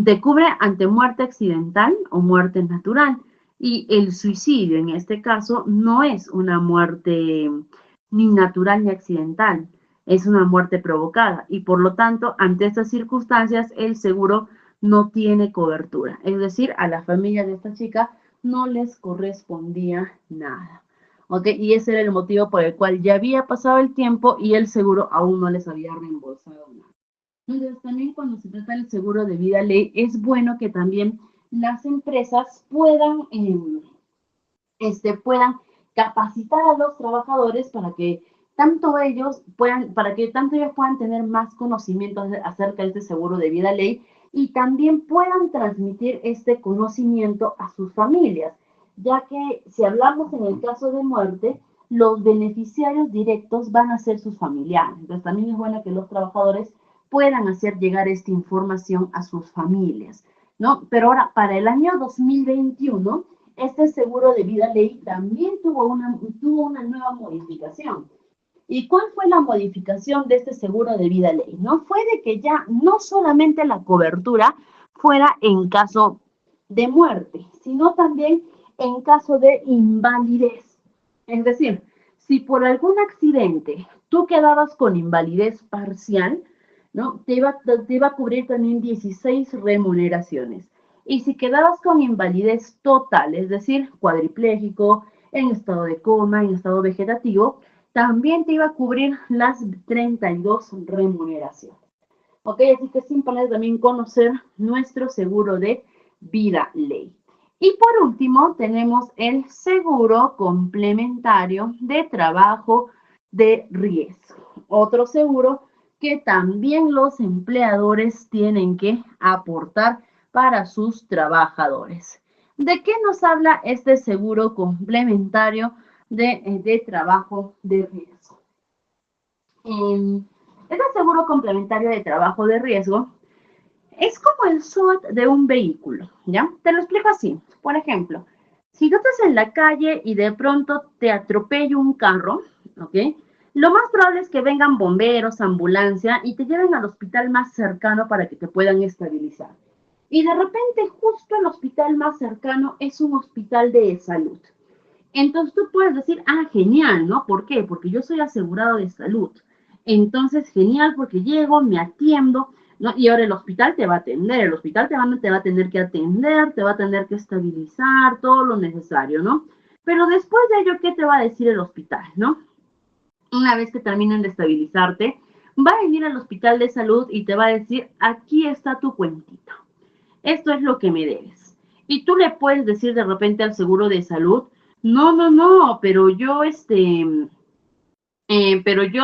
te cubre ante muerte accidental o muerte natural, y el suicidio en este caso no es una muerte ni natural ni accidental. Es una muerte provocada y por lo tanto, ante estas circunstancias, el seguro no tiene cobertura. Es decir, a la familia de esta chica no les correspondía nada. ¿Ok? Y ese era el motivo por el cual ya había pasado el tiempo y el seguro aún no les había reembolsado nada. Entonces, también cuando se trata del seguro de vida ley, es bueno que también las empresas puedan capacitar a los trabajadores para que tanto ellos puedan tener más conocimientos acerca de este seguro de vida ley y también puedan transmitir este conocimiento a sus familias, ya que si hablamos en el caso de muerte, los beneficiarios directos van a ser sus familiares. Entonces también es bueno que los trabajadores puedan hacer llegar esta información a sus familias, ¿no? Pero ahora, para el año 2021, este seguro de vida ley también tuvo una nueva modificación. ¿Y cuál fue la modificación de este seguro de vida ley? ¿No? Fue de que ya no solamente la cobertura fuera en caso de muerte, sino también en caso de invalidez. Es decir, si por algún accidente tú quedabas con invalidez parcial, ¿no? Te iba a cubrir también 16 remuneraciones. Y si quedabas con invalidez total, es decir, cuadripléjico, en estado de coma, en estado vegetativo, también te iba a cubrir las 32 remuneraciones. Ok, así que es importante también conocer nuestro seguro de vida ley. Y por último, tenemos el seguro complementario de trabajo de riesgo. Otro seguro que también los empleadores tienen que aportar para sus trabajadores. ¿De qué nos habla este seguro complementario de trabajo de riesgo? Este seguro complementario de trabajo de riesgo es como el SWOT de un vehículo, ¿ya? Te lo explico así. Por ejemplo, si tú estás en la calle y de pronto te atropella un carro, ¿ok? Lo más probable es que vengan bomberos, ambulancia y te lleven al hospital más cercano para que te puedan estabilizar. Y de repente justo el hospital más cercano es un hospital de salud. Entonces tú puedes decir, ah, genial, ¿no? ¿Por qué? Porque yo soy asegurado de salud. Entonces, genial, porque llego, me atiendo, ¿no? Y ahora el hospital te va a atender, el hospital te va a tener que atender, te va a tener que estabilizar, todo lo necesario, ¿no? Pero después de ello, ¿qué te va a decir el hospital, no? Una vez que terminen de estabilizarte, va a venir al hospital de salud y te va a decir, aquí está tu cuentita. Esto es lo que me debes. Y tú le puedes decir de repente al seguro de salud, no, pero yo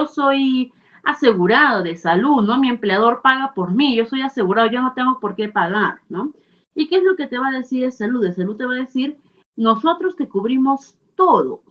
soy asegurado de salud, ¿no? Mi empleador paga por mí, yo soy asegurado, yo no tengo por qué pagar, ¿no? ¿Y qué es lo que te va a decir de salud? De salud te va a decir, nosotros te cubrimos todo,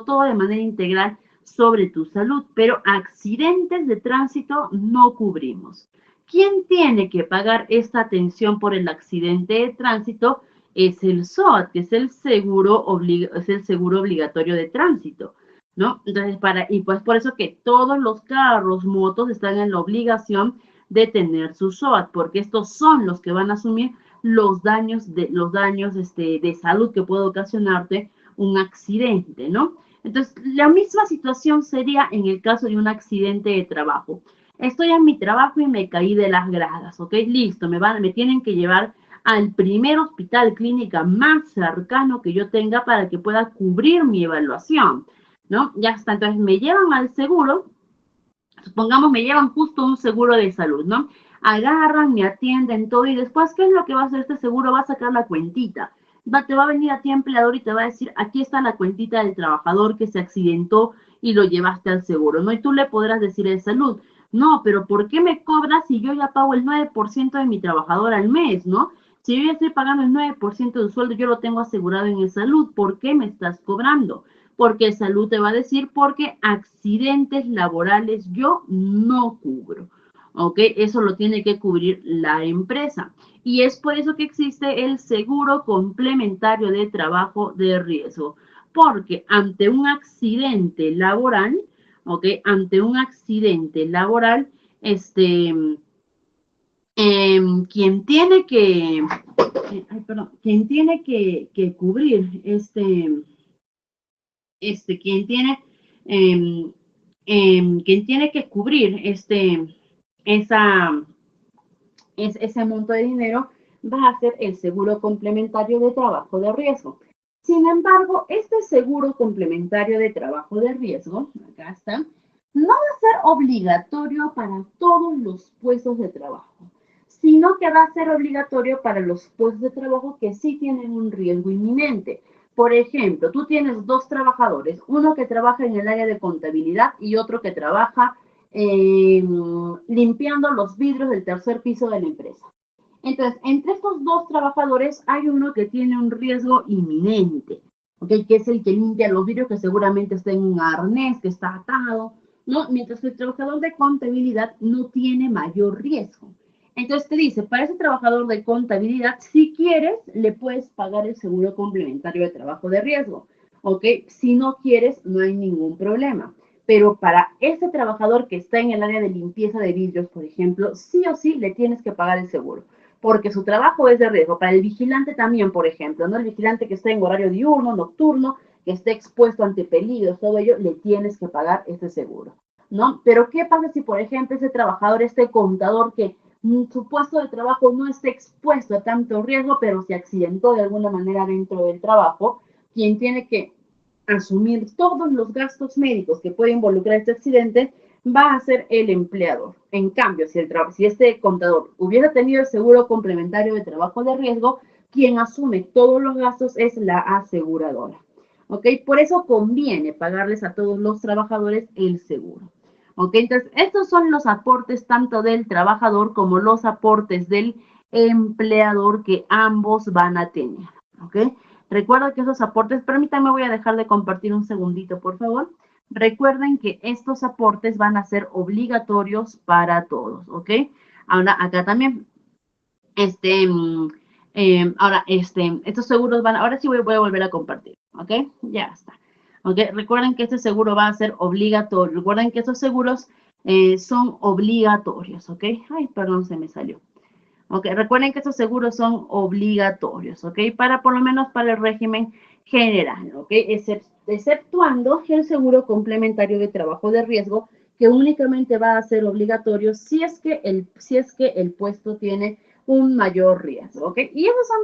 todo de manera integral sobre tu salud, pero accidentes de tránsito no cubrimos. ¿Quién tiene que pagar esta atención por el accidente de tránsito? Es el SOAT, que es el seguro obligatorio de tránsito, ¿no? Entonces, y pues por eso que todos los carros, motos están en la obligación de tener su SOAT, porque estos son los que van a asumir los daños de salud que puede ocasionarte un accidente, ¿no? Entonces, la misma situación sería en el caso de un accidente de trabajo. Estoy en mi trabajo y me caí de las gradas, ¿ok? Listo, me tienen que llevar al primer hospital clínica más cercano que yo tenga para que pueda cubrir mi evaluación, ¿no? Ya está, entonces me llevan al seguro, supongamos me llevan justo un seguro de salud, ¿no? Agarran, me atienden todo y después, ¿qué es lo que va a hacer este seguro? Va a sacar la cuentita. Te va a venir a ti empleador y te va a decir, aquí está la cuentita del trabajador que se accidentó y lo llevaste al seguro, ¿no? Y tú le podrás decir de salud, no, pero ¿por qué me cobras si yo ya pago el 9% de mi trabajador al mes, ¿no? Si yo ya estoy pagando el 9% de sueldo, yo lo tengo asegurado en el salud, ¿por qué me estás cobrando? Porque salud te va a decir, porque accidentes laborales yo no cubro. ¿Ok? Eso lo tiene que cubrir la empresa. Y es por eso que existe el seguro complementario de trabajo de riesgo. Porque ante un accidente laboral, ¿ok? Ante un accidente laboral, quien tiene que, quien tiene que cubrir quien tiene quien tiene que cubrir ese monto de dinero va a ser el seguro complementario de trabajo de riesgo. Sin embargo, este seguro complementario de trabajo de riesgo, acá está, no va a ser obligatorio para todos los puestos de trabajo, sino que va a ser obligatorio para los puestos de trabajo que sí tienen un riesgo inminente. Por ejemplo, tú tienes dos trabajadores, uno que trabaja en el área de contabilidad y otro que trabaja limpiando los vidrios del tercer piso de la empresa. Entonces, entre estos dos trabajadores hay uno que tiene un riesgo inminente, ¿okay? Que es el que limpia los vidrios, que seguramente está en un arnés, que está atado, ¿no? Mientras que el trabajador de contabilidad no tiene mayor riesgo. Entonces te dice, para ese trabajador de contabilidad, si quieres, le puedes pagar el seguro complementario de trabajo de riesgo, ¿ok? Si no quieres, no hay ningún problema. Pero para ese trabajador que está en el área de limpieza de vidrios, por ejemplo, sí o sí le tienes que pagar el seguro, porque su trabajo es de riesgo. Para el vigilante también, por ejemplo, ¿no? El vigilante que está en horario diurno, nocturno, que esté expuesto ante peligros, todo ello, le tienes que pagar ese seguro, ¿no? Pero ¿qué pasa si, por ejemplo, ese trabajador, este contador que su puesto de trabajo no esté expuesto a tanto riesgo, pero se accidentó de alguna manera dentro del trabajo, quien tiene que asumir todos los gastos médicos que puede involucrar este accidente va a ser el empleador. En cambio, si este contador hubiera tenido el seguro complementario de trabajo de riesgo, quien asume todos los gastos es la aseguradora. ¿Ok? Por eso conviene pagarles a todos los trabajadores el seguro. ¿Ok? Entonces, estos son los aportes tanto del trabajador como los aportes del empleador que ambos van a tener. ¿Ok? Recuerda que esos aportes, permítanme, voy a dejar de compartir un segundito, por favor. Recuerden que estos aportes van a ser obligatorios para todos, ¿ok? Ahora, acá también, estos seguros ahora sí voy a volver a compartir, ¿ok? Ya está. ¿Ok? Recuerden que este seguro va a ser obligatorio. Recuerden que estos seguros son obligatorios, ¿ok? Ay, perdón, se me salió. ¿Ok? Recuerden que estos seguros son obligatorios, ¿ok? Por lo menos para el régimen general, ¿ok? Exceptuando el seguro complementario de trabajo de riesgo, que únicamente va a ser obligatorio si es que el puesto tiene un mayor riesgo, ¿ok? Y esos son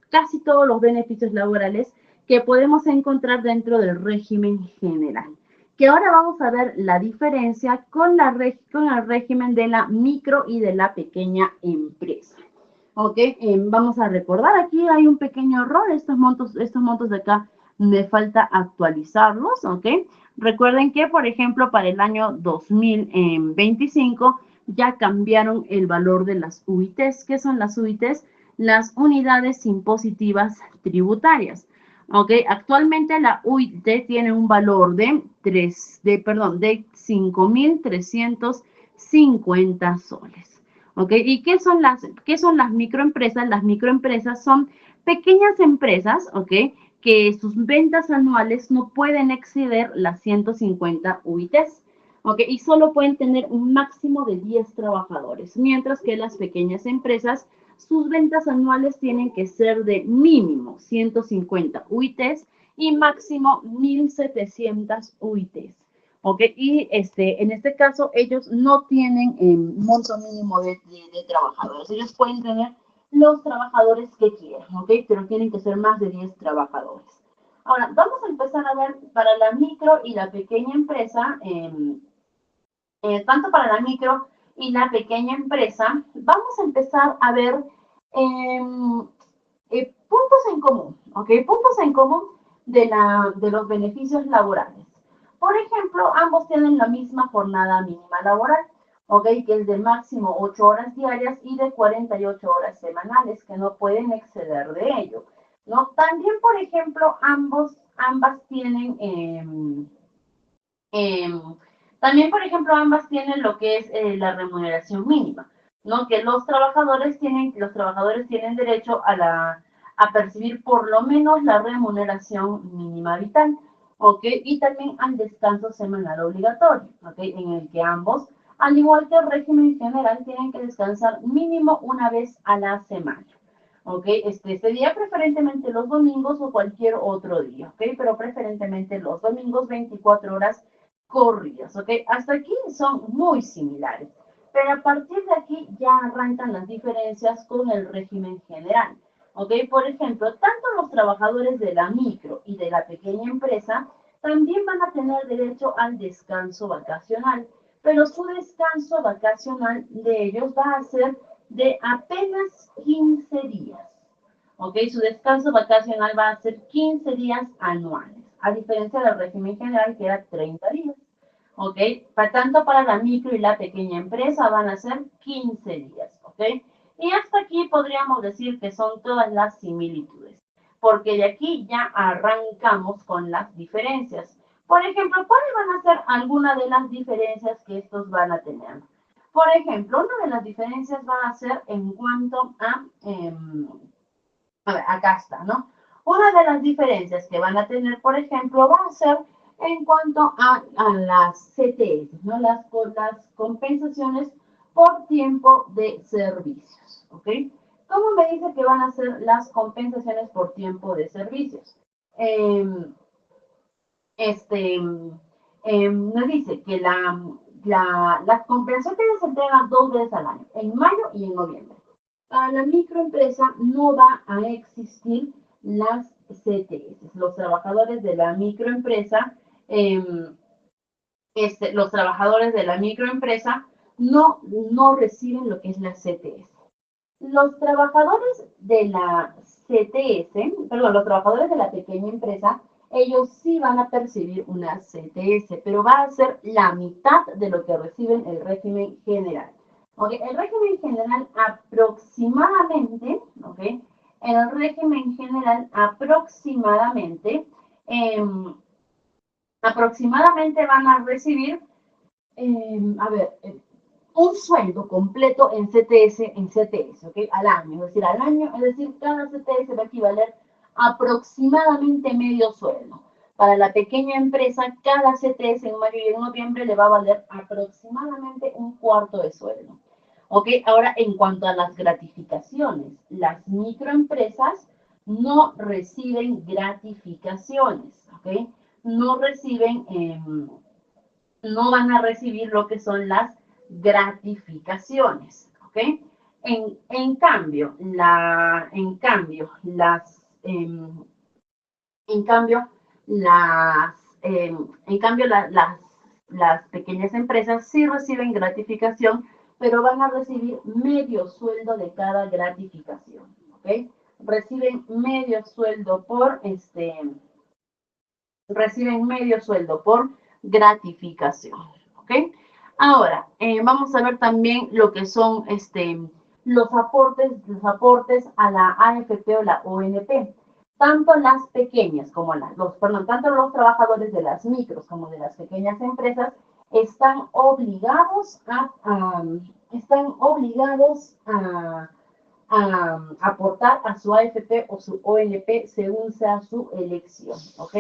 casi todos los beneficios laborales que podemos encontrar dentro del régimen general. Que ahora vamos a ver la diferencia con el régimen de la micro y de la pequeña empresa. ¿Ok? Vamos a recordar, aquí hay un pequeño error, estos montos de acá me falta actualizarlos, ¿ok? Recuerden que, por ejemplo, para el año 2025 ya cambiaron el valor de las UITs. ¿Qué son las UITs? Las unidades impositivas tributarias. ¿Ok? Actualmente la UIT tiene un valor de 5.350 soles. ¿Ok? ¿Y qué son las microempresas? Las microempresas son pequeñas empresas, ¿ok? Que sus ventas anuales no pueden exceder las 150 UITs. ¿Ok? Y solo pueden tener un máximo de 10 trabajadores, mientras que las pequeñas empresas sus ventas anuales tienen que ser de mínimo 150 UITs y máximo 1.700 UITs. ¿Ok? Y en este caso ellos no tienen monto mínimo de trabajadores. Ellos pueden tener los trabajadores que quieran, ¿ok? Pero tienen que ser más de 10 trabajadores. Ahora, vamos a empezar a ver para la micro y la pequeña empresa, tanto para la micro y la pequeña empresa, vamos a empezar a ver puntos en común, ¿ok? Puntos en común de los beneficios laborales. Por ejemplo, ambos tienen la misma jornada mínima laboral, ¿ok? Que es de máximo 8 horas diarias y de 48 horas semanales, que no pueden exceder de ello, ¿no? También, por ejemplo, ambas tienen también, por ejemplo, ambas tienen lo que es la remuneración mínima, ¿no? Que los trabajadores tienen derecho a percibir por lo menos la remuneración mínima vital, ¿ok? Y también al descanso semanal obligatorio, ¿ok? En el que ambos, al igual que el régimen general, tienen que descansar mínimo una vez a la semana. ¿ok? Este día preferentemente los domingos o cualquier otro día, ¿ok? Pero preferentemente los domingos 24 horas corridas, ¿ok? Hasta aquí son muy similares, pero a partir de aquí ya arrancan las diferencias con el régimen general, ¿ok? Por ejemplo, tanto los trabajadores de la micro y de la pequeña empresa también van a tener derecho al descanso vacacional, pero su descanso vacacional de ellos va a ser de apenas 15 días. ¿Ok? Su descanso vacacional va a ser 15 días anuales, a diferencia del régimen general que era 30 días. ¿Ok? Tanto para la micro y la pequeña empresa van a ser 15 días. ¿Ok? Y hasta aquí podríamos decir que son todas las similitudes, porque de aquí ya arrancamos con las diferencias. Por ejemplo, ¿cuáles van a ser algunas de las diferencias que estos van a tener? Por ejemplo, una de las diferencias va a ser en cuanto a ver, acá está, ¿no? Una de las diferencias que van a tener, por ejemplo, va a ser en cuanto a las CTS, ¿no? Las compensaciones por tiempo de servicios, ¿ok? ¿Cómo me dice que van a ser las compensaciones por tiempo de servicios? Nos dice que las compensaciones se entregan 2 veces al año, en mayo y en noviembre. Para la microempresa no va a existir las CTS. Los trabajadores de la microempresa, los trabajadores de la microempresa no reciben lo que es la CTS. Los trabajadores de la CTS, perdón, los trabajadores de la pequeña empresa, ellos sí van a percibir una CTS, pero va a ser la mitad de lo que reciben el régimen general. ¿Okay? El régimen general aproximadamente, ¿okay? El régimen general aproximadamente van a recibir, a ver, un sueldo completo en CTS, ¿ok? Al año, es decir, cada CTS va a equivaler aproximadamente medio sueldo. Para la pequeña empresa, cada CTS en mayo y en noviembre le va a valer aproximadamente un cuarto de sueldo. ¿Ok? Ahora, en cuanto a las gratificaciones, las microempresas no reciben gratificaciones, ¿ok? No reciben, no van a recibir lo que son las gratificaciones, ¿ok? En cambio, las pequeñas empresas sí reciben gratificación, pero van a recibir medio sueldo de cada gratificación, ¿ok? Reciben medio sueldo por gratificación, ¿ok? Ahora, vamos a ver también lo que son los aportes a la AFP o la ONP. Tanto las pequeñas como tanto los trabajadores de las micros como de las pequeñas empresas están obligados a aportar a su AFP o su ONP según sea su elección, ¿ok?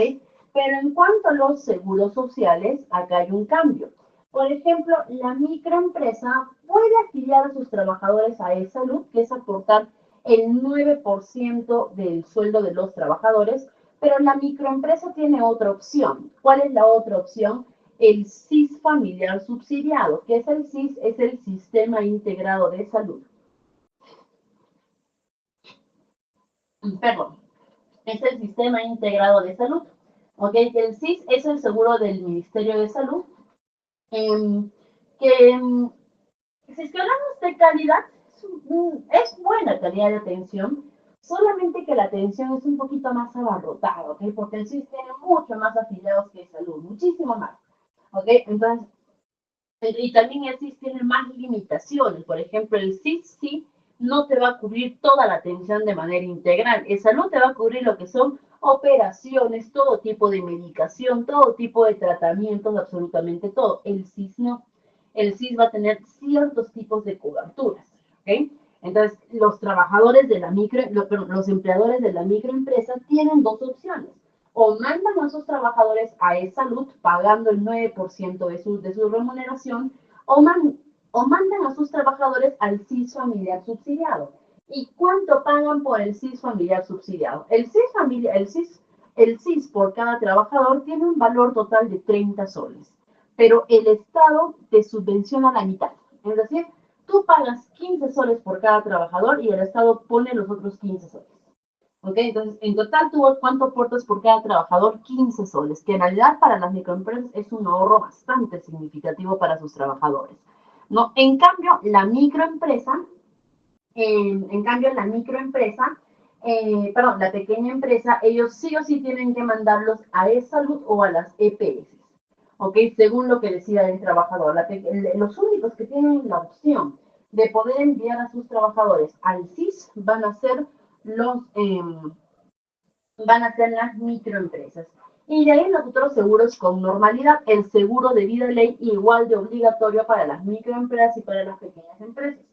Pero en cuanto a los seguros sociales, acá hay un cambio. Por ejemplo, la microempresa puede afiliar a sus trabajadores a E-Salud, que es aportar el 9% del sueldo de los trabajadores, pero la microempresa tiene otra opción. ¿Cuál es la otra opción? El SIS familiar subsidiado. ¿Qué es el SIS? Es el Sistema Integrado de Salud. Perdón, es el Sistema Integrado de Salud. ¿Ok? El SIS es el seguro del Ministerio de Salud. Si es que hablamos de calidad, es buena calidad de atención, solamente que la atención es un poquito más abarrotada, ¿ok? Porque el SIS tiene mucho más afiliados que salud, muchísimo más, ¿ok? Entonces, y también el SIS tiene más limitaciones. Por ejemplo, el SIS sí no te va a cubrir toda la atención de manera integral. El salud te va a cubrir lo que son operaciones, todo tipo de medicación, todo tipo de tratamientos, absolutamente todo. El SIS no. El SIS va a tener ciertos tipos de coberturas, ¿ok? Entonces, los trabajadores de la los empleadores de la microempresa tienen dos opciones. O mandan a sus trabajadores a E-Salud pagando el 9% de su remuneración, o mandan a sus trabajadores al SIS familiar subsidiado. ¿Y cuánto pagan por el CIS familiar subsidiado? El CIS por cada trabajador tiene un valor total de 30 soles, pero el Estado te subvenciona la mitad. Es decir, tú pagas 15 soles por cada trabajador y el Estado pone los otros 15 soles. ¿Ok? Entonces, en total, ¿tú cuánto aportas por cada trabajador? 15 soles, que en realidad para las microempresas es un ahorro bastante significativo para sus trabajadores. ¿No? En cambio, la microempresa, perdón, la pequeña empresa, ellos sí o sí tienen que mandarlos a e-salud o a las EPS, ¿ok? Según lo que decida el trabajador. Los únicos que tienen la opción de poder enviar a sus trabajadores al CIS los, eh, van a ser las microempresas. Y de ahí los otros seguros con normalidad, el seguro de vida de ley igual de obligatorio para las microempresas y para las pequeñas empresas.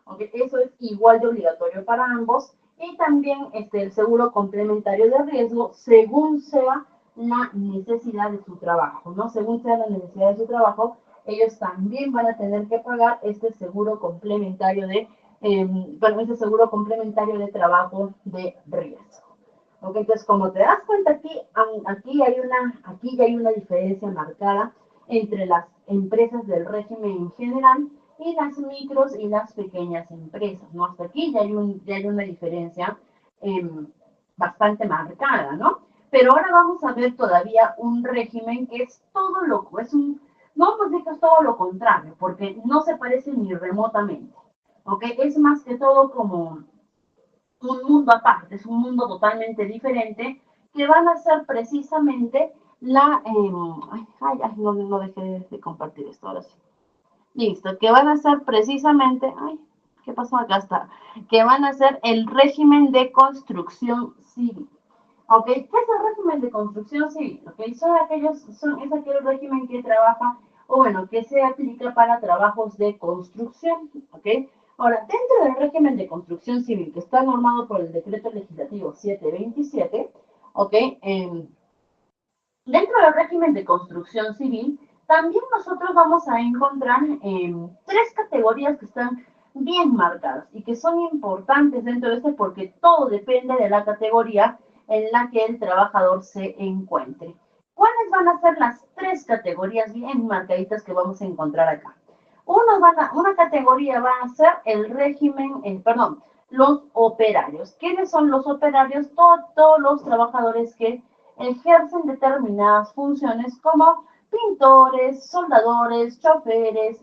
¿Okay? Eso es igual de obligatorio para ambos. Y también el seguro complementario de riesgo según sea la necesidad de su trabajo, ¿no? Según sea la necesidad de su trabajo, ellos también van a tener que pagar este seguro complementario este seguro complementario de trabajo de riesgo. Okay, entonces, como te das cuenta, aquí ya hay una diferencia marcada entre las empresas del régimen en general y las micros y las pequeñas empresas, ¿no? Hasta aquí ya hay una diferencia eh, bastante marcada, ¿no? Pero ahora vamos a ver todavía un régimen que es no vamos a decir que es todo lo contrario, porque no se parece ni remotamente, ¿ok? Es más que todo como un mundo aparte, es un mundo totalmente diferente, que van a ser precisamente no dejé de compartir esto ahora sí. Listo, que van a ser precisamente, ¿qué pasó? Acá está, que van a ser el régimen de construcción civil. ¿Ok? ¿Qué es el régimen de construcción civil? ¿Ok? Es aquel régimen que trabaja, o bueno, que se aplica para trabajos de construcción. ¿Ok? Ahora, dentro del régimen de construcción civil, que está normado por el decreto legislativo 727, ¿ok? Dentro del régimen de construcción civil, también nosotros vamos a encontrar tres categorías que están bien marcadas y que son importantes dentro de este porque todo depende de la categoría en la que el trabajador se encuentre. ¿Cuáles van a ser las tres categorías bien marcaditas que vamos a encontrar acá? Una categoría va a ser el régimen, los operarios. ¿Quiénes son los operarios? Todos los trabajadores que ejercen determinadas funciones como pintores, soldadores, choferes,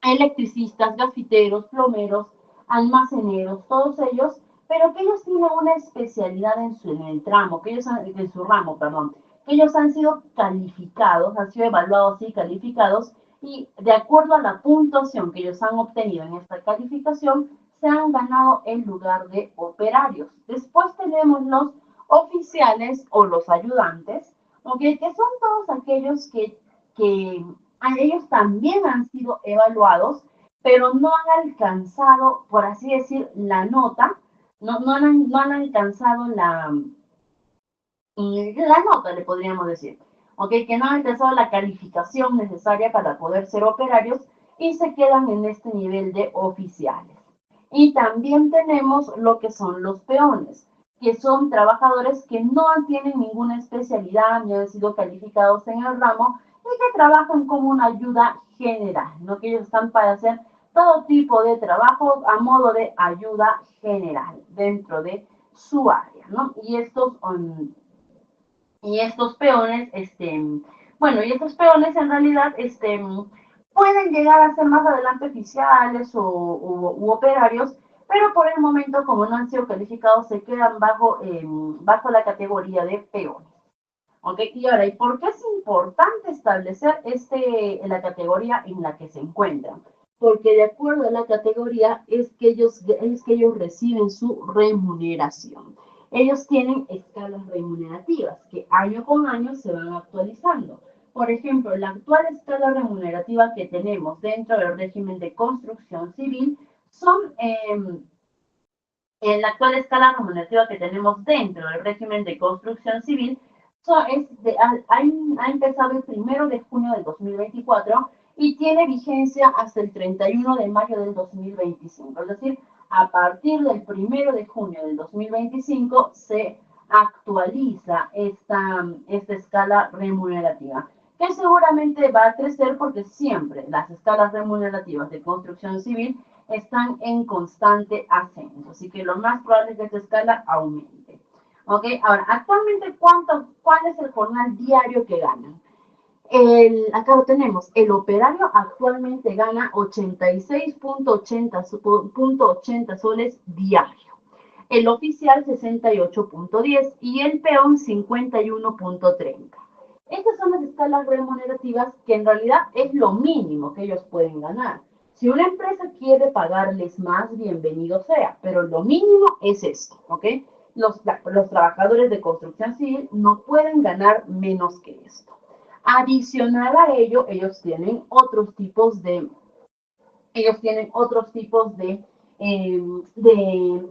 electricistas, gafiteros, plomeros, almaceneros, todos ellos, pero que ellos tienen una especialidad en su ramo, perdón, que ellos han sido calificados, han sido evaluados y calificados, y de acuerdo a la puntuación que ellos han obtenido en esta calificación, se han ganado el lugar de operarios. Después tenemos los oficiales o los ayudantes, ¿okay? Que son todos aquellos que ellos también han sido evaluados, pero no han alcanzado, por así decir, la nota, no han alcanzado la nota, le podríamos decir, ¿ok? Que no han alcanzado la calificación necesaria para poder ser operarios y se quedan en este nivel de oficiales. Y también tenemos lo que son los peones, que son trabajadores que no tienen ninguna especialidad ni han sido calificados en el ramo y que trabajan como una ayuda general, ¿no? Que ellos están para hacer todo tipo de trabajo a modo de ayuda general dentro de su área, ¿no? Y estos peones, y estos peones en realidad, pueden llegar a ser más adelante oficiales u operarios, pero por el momento, como no han sido calificados, se quedan bajo la categoría de peones. ¿Ok? Y ahora, ¿y por qué es importante establecer la categoría en la que se encuentran? Porque de acuerdo a la categoría es que ellos reciben su remuneración. Ellos tienen escalas remunerativas que año con año se van actualizando. Por ejemplo, la actual escala remunerativa que tenemos dentro del régimen de construcción civil en la actual escala remunerativa que tenemos dentro del régimen de construcción civil ha empezado el 1 de junio del 2024 y tiene vigencia hasta el 31 de mayo del 2025. Es decir,
A partir del 1 de junio del 2025 se actualiza esta escala remunerativa, que seguramente va a crecer porque siempre las escalas remunerativas de construcción civil están en constante ascenso, así que lo más probable es que esta escala aumente. ¿Ok? Ahora, actualmente, ¿cuál es el jornal diario que ganan? Acá lo tenemos, el operario actualmente gana 86,80 soles diario, el oficial 68,10 y el peón 51,30. Estas son las escalas remunerativas que en realidad es lo mínimo que ellos pueden ganar. Si una empresa quiere pagarles más, bienvenido sea, pero lo mínimo es esto, ¿ok? Los trabajadores de construcción civil no pueden ganar menos que esto. Adicional a ello, ellos tienen otros tipos de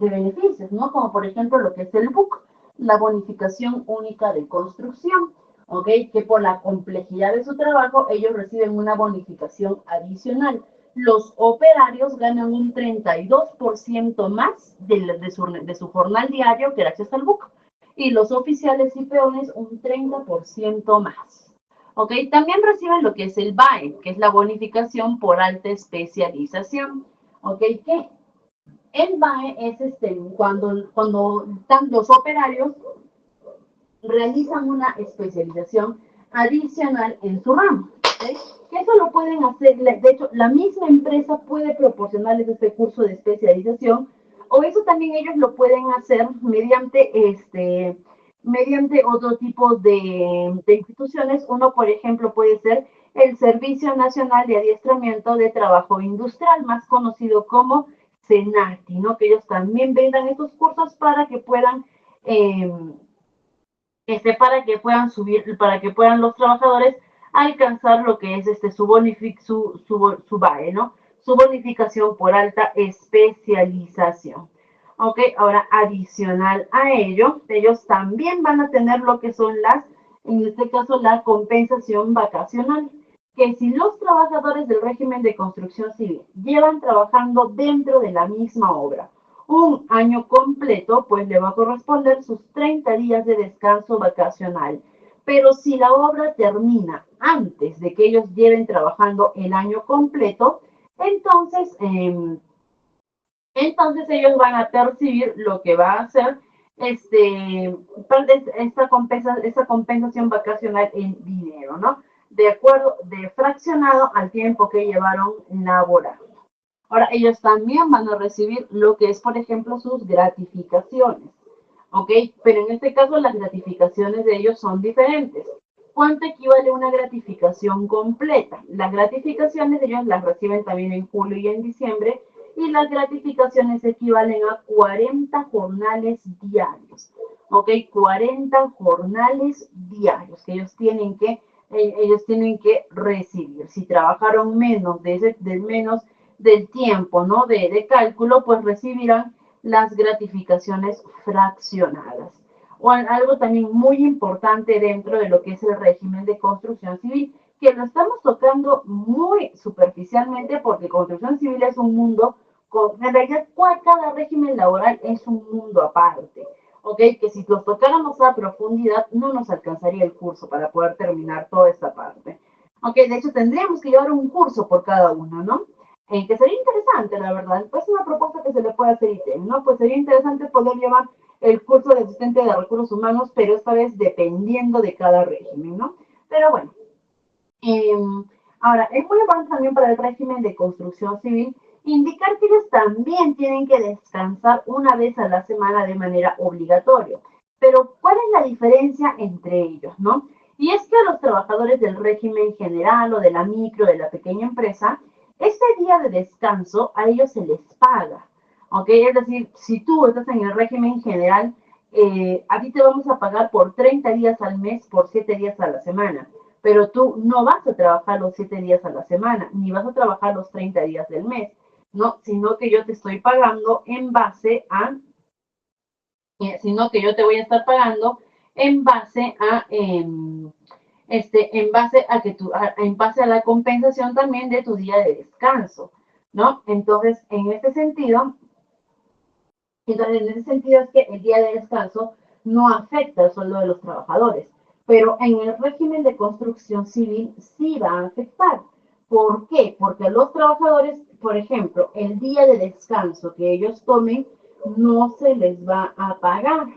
beneficios, ¿no? Como por ejemplo lo que es el BUC, la bonificación única de construcción, ¿ok? Que por la complejidad de su trabajo, ellos reciben una bonificación adicional. Los operarios ganan un 32% más de su jornal diario gracias al BUC. Y los oficiales y peones un 30% más. ¿Ok? También reciben lo que es el BAE, que es la bonificación por alta especialización. ¿Ok? Que el BAE es cuando los operarios realizan una especialización adicional en su ramo. ¿Okay? Que eso lo pueden hacer, de hecho, la misma empresa puede proporcionarles este curso de especialización, o eso también ellos lo pueden hacer mediante otro tipo de instituciones. Uno, por ejemplo, puede ser el Servicio Nacional de Adiestramiento de Trabajo Industrial, más conocido como SENATI, ¿no? Que ellos también vendan estos cursos para que puedan para que puedan los trabajadores alcanzar lo que es su BAE, ¿no? Su bonificación por alta especialización. Ok, ahora adicional a ello, ellos también van a tener lo que son en este caso, la compensación vacacional, que si los trabajadores del régimen de construcción civil llevan trabajando dentro de la misma obra un año completo, pues le va a corresponder sus 30 días de descanso vacacional. Pero si la obra termina antes de que ellos lleven trabajando el año completo, entonces ellos van a percibir lo que va a ser esta compensación vacacional en dinero, ¿no? Fraccionado al tiempo que llevaron laborando. Ahora, ellos también van a recibir lo que es, por ejemplo, sus gratificaciones, ¿ok? Pero en este caso las gratificaciones de ellos son diferentes. ¿Cuánto equivale una gratificación completa? Las gratificaciones de ellos las reciben también en julio y en diciembre, y las gratificaciones equivalen a 40 jornales diarios, ¿ok? 40 jornales diarios que ellos tienen que recibir. Si trabajaron menos del tiempo, ¿no? De cálculo, pues recibirán las gratificaciones fraccionadas. O algo también muy importante dentro de lo que es el régimen de construcción civil, que lo estamos tocando muy superficialmente porque construcción civil es un mundo, en realidad cada régimen laboral es un mundo aparte, ¿ok? Que si los tocáramos a profundidad no nos alcanzaría el curso para poder terminar toda esta parte. Ok, de hecho tendríamos que llevar un curso por cada uno, ¿no? Que sería interesante, la verdad. Pues es una propuesta que se le puede hacer a ITEM, ¿no? Pues sería interesante poder llevar el curso de asistente de recursos humanos, pero esta vez dependiendo de cada régimen, ¿no? Pero bueno. Ahora, es muy importante también para el régimen de construcción civil indicar que ellos también tienen que descansar una vez a la semana de manera obligatoria. Pero, ¿cuál es la diferencia entre ellos, no? Y es que a los trabajadores del régimen general o de la micro, de la pequeña empresa, este día de descanso a ellos se les paga, ¿ok? Es decir, si tú estás en el régimen general, a ti te vamos a pagar por 30 días al mes, por 7 días a la semana, pero tú no vas a trabajar los 7 días a la semana, ni vas a trabajar los 30 días del mes, ¿no? Sino que yo te estoy pagando sino que yo te voy a estar pagando en base en base a la compensación también de tu día de descanso, ¿no? Entonces, en este sentido, Entonces, en ese sentido es que el día de descanso no afecta el sueldo de los trabajadores, pero en el régimen de construcción civil sí va a afectar. ¿Por qué? Porque los trabajadores, por ejemplo, el día de descanso que ellos tomen no se les va a pagar.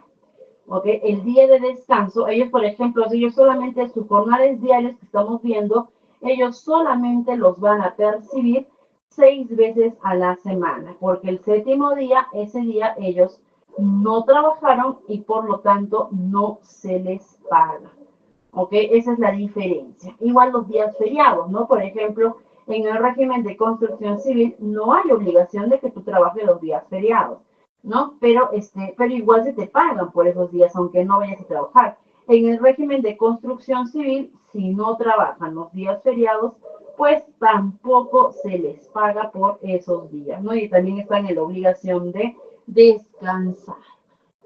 ¿Ok? El día de descanso, ellos, por ejemplo, si ellos solamente sus jornales diarios que estamos viendo, ellos solamente los van a percibir 6 veces a la semana, porque el séptimo día, ese día ellos no trabajaron y por lo tanto no se les paga. ¿Ok? Esa es la diferencia. Igual los días feriados, ¿no? Por ejemplo, en el régimen de construcción civil no hay obligación de que tú trabajes los días feriados, ¿no? Pero igual se te pagan por esos días, aunque no vayas a trabajar. En el régimen de construcción civil, si no trabajan los días feriados, pues tampoco se les paga por esos días, ¿no? Y también están en la obligación de descansar.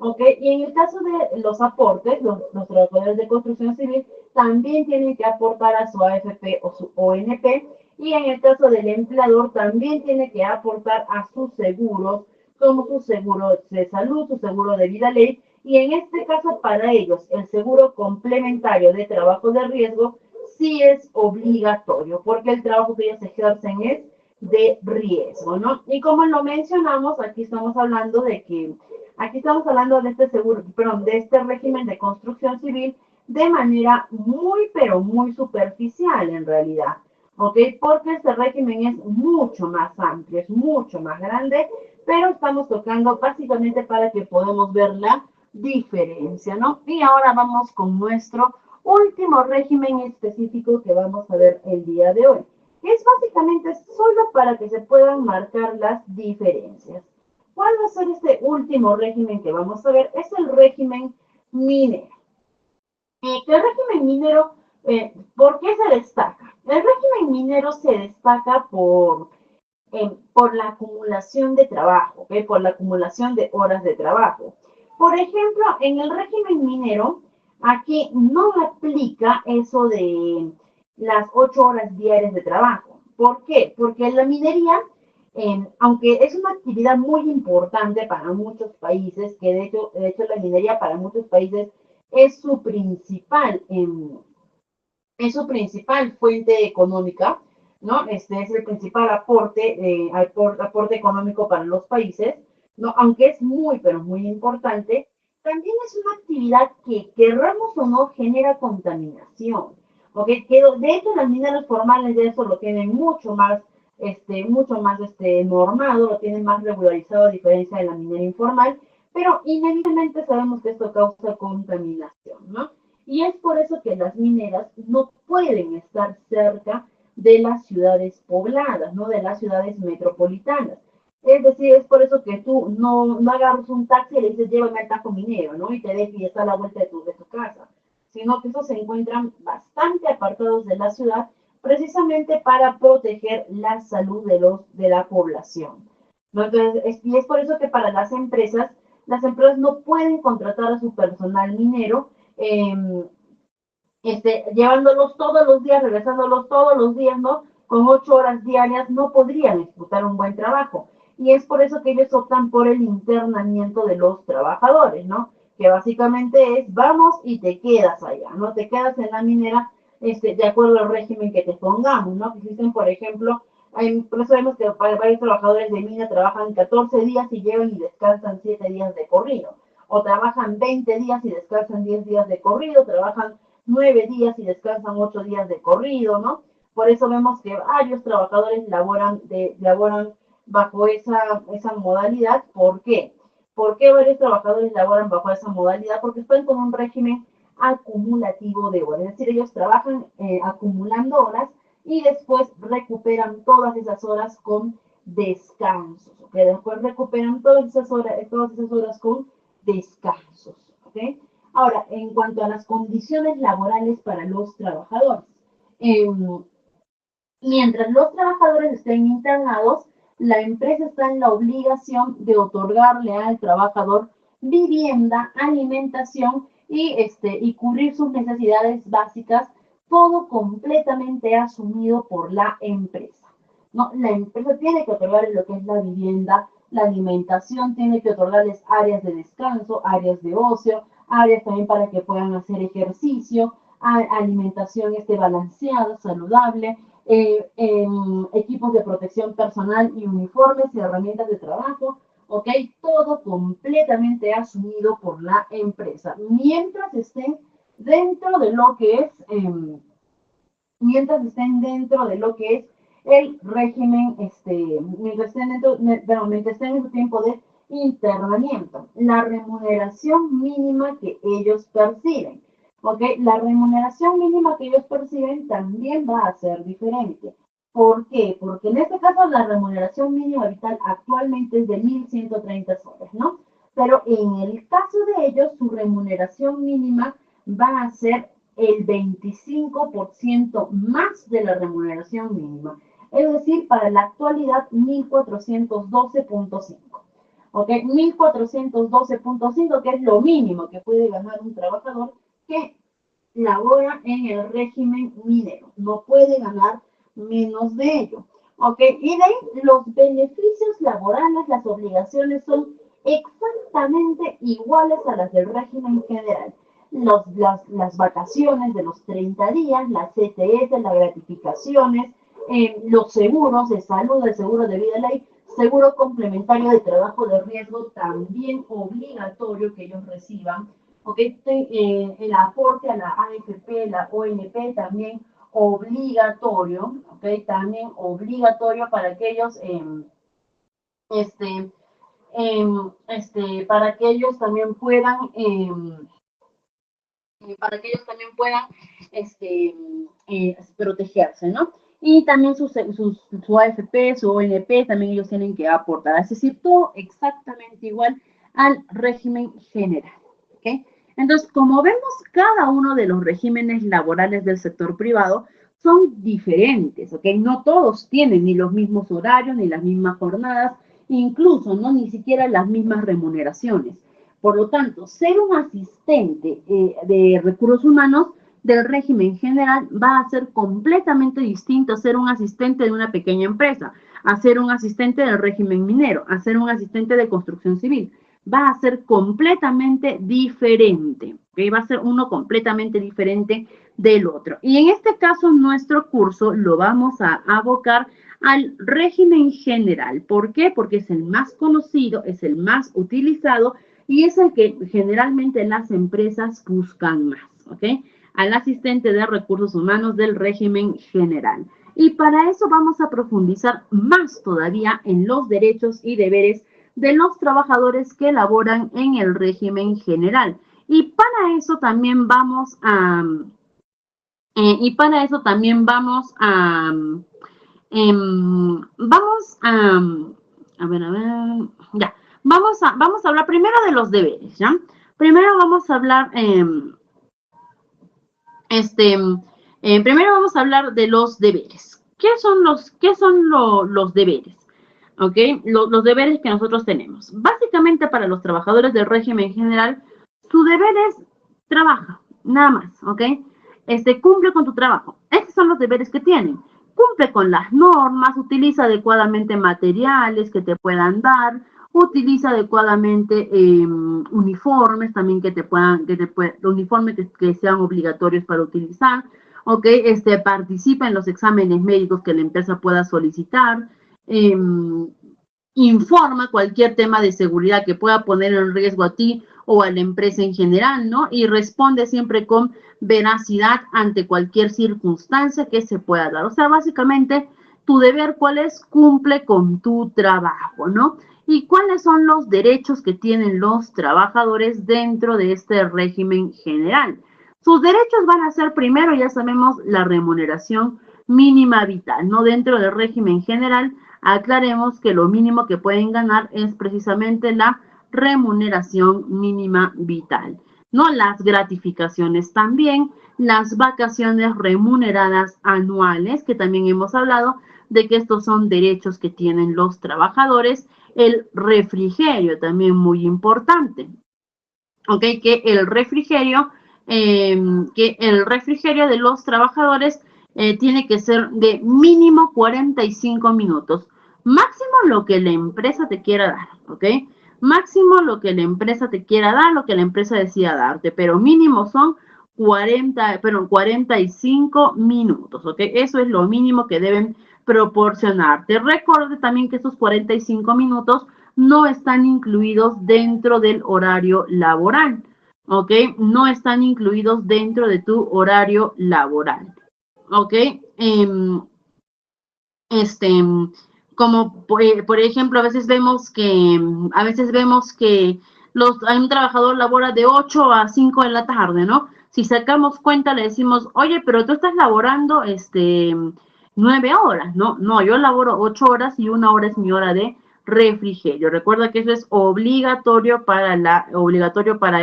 ¿Ok? Y en el caso de los aportes, los trabajadores de construcción civil también tienen que aportar a su AFP o su ONP, y en el caso del empleador también tiene que aportar a sus seguros, como su seguro de salud, su seguro de vida ley, y en este caso para ellos el seguro complementario de trabajo de riesgo sí es obligatorio, porque el trabajo que ellos ejercen es de riesgo, ¿no? Y como lo mencionamos, aquí estamos hablando de este seguro, perdón, de este régimen de construcción civil de manera muy, pero muy superficial en realidad, ¿ok? Porque este régimen es mucho más amplio, es mucho más grande, pero estamos tocando básicamente para que podamos ver la diferencia, ¿no? Y ahora vamos con nuestro último régimen específico que vamos a ver el día de hoy, que es básicamente solo para que se puedan marcar las diferencias. ¿Cuál va a ser este último régimen que vamos a ver? Es el régimen minero. El régimen minero, ¿por qué se destaca? El régimen minero se destaca por la acumulación de trabajo, por la acumulación de horas de trabajo. Por ejemplo, en el régimen minero, aquí no aplica eso de las 8 horas diarias de trabajo. ¿Por qué? Porque la minería, aunque es una actividad muy importante para muchos países, que de hecho la minería para muchos países es su principal fuente económica, ¿no? Este es el principal aporte económico para los países, ¿no? Aunque es muy, pero muy importante, también es una actividad que, querramos o no, genera contaminación, ¿ok? De hecho, las mineras formales de eso lo tienen mucho más normado, lo tienen más regularizado a diferencia de la minera informal, pero inevitablemente sabemos que esto causa contaminación, ¿no? Y es por eso que las mineras no pueden estar cerca de las ciudades pobladas, ¿no? De las ciudades metropolitanas. Es decir, es por eso que tú no agarras un taxi y le dices, llévame al tajo minero, ¿no? Y te deja y está a la vuelta de tu casa. Sino que estos se encuentran bastante apartados de la ciudad, precisamente para proteger la salud de la población, ¿no? Entonces, y es por eso que para las empresas no pueden contratar a su personal minero, llevándolos todos los días, regresándolos todos los días, ¿no? Con 8 horas diarias no podrían ejecutar un buen trabajo. Y es por eso que ellos optan por el internamiento de los trabajadores, ¿no? Que básicamente es, vamos y te quedas allá, ¿no? Te quedas en la minera, de acuerdo al régimen que te pongamos, ¿no? Que existen, por ejemplo, por eso vemos que varios trabajadores de mina trabajan 14 días y llegan y descansan 7 días de corrido. O trabajan 20 días y descansan 10 días de corrido, trabajan 9 días y descansan 8 días de corrido, ¿no? Por eso vemos que varios trabajadores laboran bajo esa modalidad. ¿Por qué? ¿Por qué varios trabajadores laboran bajo esa modalidad? Porque están con un régimen acumulativo de horas. Es decir, ellos trabajan acumulando horas y después recuperan todas esas horas con descansos. ¿Ok? Después recuperan todas esas horas con descansos. ¿Ok? Ahora, en cuanto a las condiciones laborales para los trabajadores, eh, mientras los trabajadores estén internados, la empresa está en la obligación de otorgarle al trabajador vivienda, alimentación y cubrir sus necesidades básicas, todo completamente asumido por la empresa, ¿no? La empresa tiene que otorgar lo que es la vivienda
la alimentación, tiene que otorgarles áreas de descanso, áreas de ocio, áreas también para que puedan hacer ejercicio, alimentación balanceada, saludable, equipos de protección personal y uniformes y herramientas de trabajo, ¿ok? Todo completamente asumido por la empresa, mientras estén dentro de lo que es, el régimen, mientras estén en su tiempo de internamiento, la remuneración mínima que ellos perciben. ¿Ok? La remuneración mínima que ellos perciben también va a ser diferente. ¿Por qué? Porque en este caso la remuneración mínima vital actualmente es de 1.130 soles, ¿no? Pero en el caso de ellos, su remuneración mínima va a ser el 25% más de la remuneración mínima. Es decir, para la actualidad, 1.412.5. ¿Ok? 1.412.5, que es lo mínimo que puede ganar un trabajador que labora en el régimen minero. No puede ganar menos de ello. ¿Ok? Y de ahí los beneficios laborales, las obligaciones son exactamente iguales a las del régimen general. Las vacaciones de los 30 días, las CTS, las gratificaciones, los seguros de salud, el seguro de vida ley, seguro complementario de trabajo de riesgo también obligatorio que ellos reciban. ¿Okay? El aporte a la AFP, la ONP también obligatorio, ¿okay? También obligatorio para aquellos, para que ellos también puedan, protegerse, ¿no? Y también su AFP, su ONP, también ellos tienen que aportar. Es decir, todo exactamente igual al régimen general, ¿ok? Entonces, como vemos, cada uno de los regímenes laborales del sector privado son diferentes, ¿ok? No todos tienen ni los mismos horarios, ni las mismas jornadas, incluso, ¿no? Ni siquiera las mismas remuneraciones. Por lo tanto, ser un asistente de recursos humanos del régimen general va a ser completamente distinto a ser un asistente de una pequeña empresa, a ser un asistente del régimen minero, a ser un asistente de construcción civil. Va a ser completamente diferente, ¿okay? Va a ser uno completamente diferente del otro. Y en este caso, nuestro curso lo vamos a abocar al régimen general. ¿Por qué? Porque es el más conocido, es el más utilizado y es el que generalmente las empresas buscan más, ¿ok? Al asistente de recursos humanos del régimen general. Y para eso vamos a profundizar más todavía en los derechos y deberes de los trabajadores que laboran en el régimen general. Y para eso también vamos a... ya. Vamos a hablar primero de los deberes, ¿ya? Primero vamos a hablar, primero vamos a hablar de los deberes. ¿Qué son los deberes? ¿Ok? Los deberes que nosotros tenemos. Básicamente para los trabajadores del régimen general, su deber es trabaja, nada más, ¿ok? Cumple con tu trabajo. Estos son los deberes que tienen. Cumple con las normas, utiliza adecuadamente materiales que te puedan dar, utiliza adecuadamente uniformes también uniformes que sean obligatorios para utilizar, ¿ok? Participa en los exámenes médicos que la empresa pueda solicitar, informa cualquier tema de seguridad que pueda poner en riesgo a ti o a la empresa en general, ¿no? Y responde siempre con veracidad ante cualquier circunstancia que se pueda dar. O sea, básicamente, tu deber, ¿cuál es? Cumple con tu trabajo, ¿no? ¿Y cuáles son los derechos que tienen los trabajadores dentro de este régimen general? Sus derechos van a ser, primero, ya sabemos, la remuneración mínima vital, ¿no? Dentro del régimen general, aclaremos que lo mínimo que pueden ganar es precisamente la remuneración mínima vital, ¿no? Las gratificaciones también, las vacaciones remuneradas anuales, que también hemos hablado de que estos son derechos que tienen los trabajadores, el refrigerio también muy importante, ¿ok? Que el refrigerio de los trabajadores tiene que ser de mínimo 45 minutos, Máximo lo que la empresa te quiera dar, ¿ok? Máximo lo que la empresa te quiera dar, lo que la empresa decida darte, pero mínimo son 45 minutos, ¿ok? Eso es lo mínimo que deben proporcionarte. Recuerde también que esos 45 minutos no están incluidos dentro del horario laboral, ¿ok? No están incluidos dentro de tu horario laboral, ¿ok? Este, como por ejemplo, a veces vemos que hay un trabajador labora de 8 a 5 de la tarde, ¿no? Si sacamos cuenta, le decimos, oye, pero tú estás laborando 9 horas, ¿no? No, yo laboro 8 horas y 1 hora es mi hora de refrigerio. Recuerda que eso es obligatorio para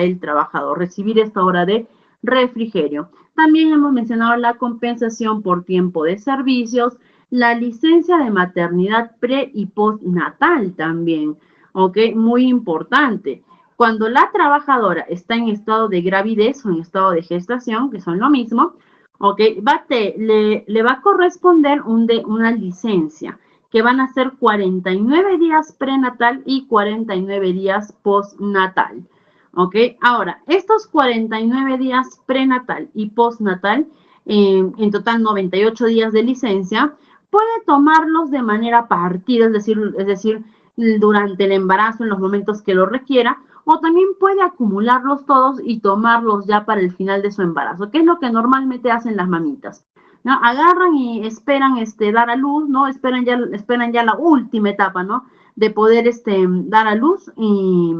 el trabajador, recibir esta hora de refrigerio. También hemos mencionado la compensación por tiempo de servicios, la licencia de maternidad pre y postnatal también, ¿ok? Muy importante. Cuando la trabajadora está en estado de gravidez o en estado de gestación, que son lo mismo, ¿ok? Le va a corresponder una licencia, que van a ser 49 días prenatal y 49 días postnatal, ¿ok? Ahora, estos 49 días prenatal y postnatal, en total 98 días de licencia, puede tomarlos de manera partida, es decir, durante el embarazo, en los momentos que lo requiera, o también puede acumularlos todos y tomarlos ya para el final de su embarazo, que es lo que normalmente hacen las mamitas, ¿no? Agarran y esperan dar a luz, ¿no? Esperan ya la última etapa, ¿no? De poder dar a luz y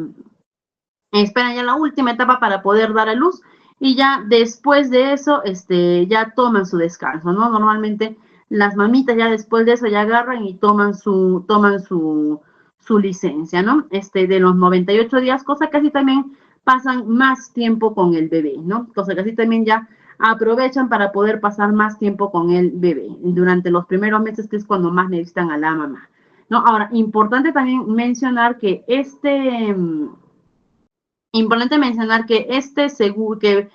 esperan ya la última etapa para poder dar a luz y ya después de eso, ya toman su descanso, ¿no? Normalmente las mamitas ya después de eso ya agarran y toman su licencia, ¿no? De los 98 días, cosa que así también pasan más tiempo con el bebé, ¿no? Cosa que así también ya aprovechan para poder pasar más tiempo con el bebé durante los primeros meses, que es cuando más necesitan a la mamá, ¿no? Ahora, importante también mencionar que Importante mencionar que que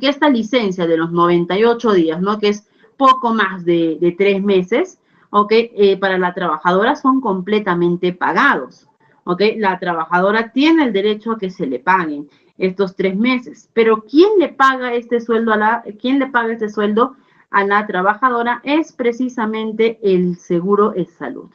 esta licencia de los 98 días, ¿no? Que es poco más de 3 meses, ¿ok? Para la trabajadora son completamente pagados, ¿ok? La trabajadora tiene el derecho a que se le paguen estos 3 meses, pero ¿quién le paga este sueldo a la trabajadora? Es precisamente el seguro de salud,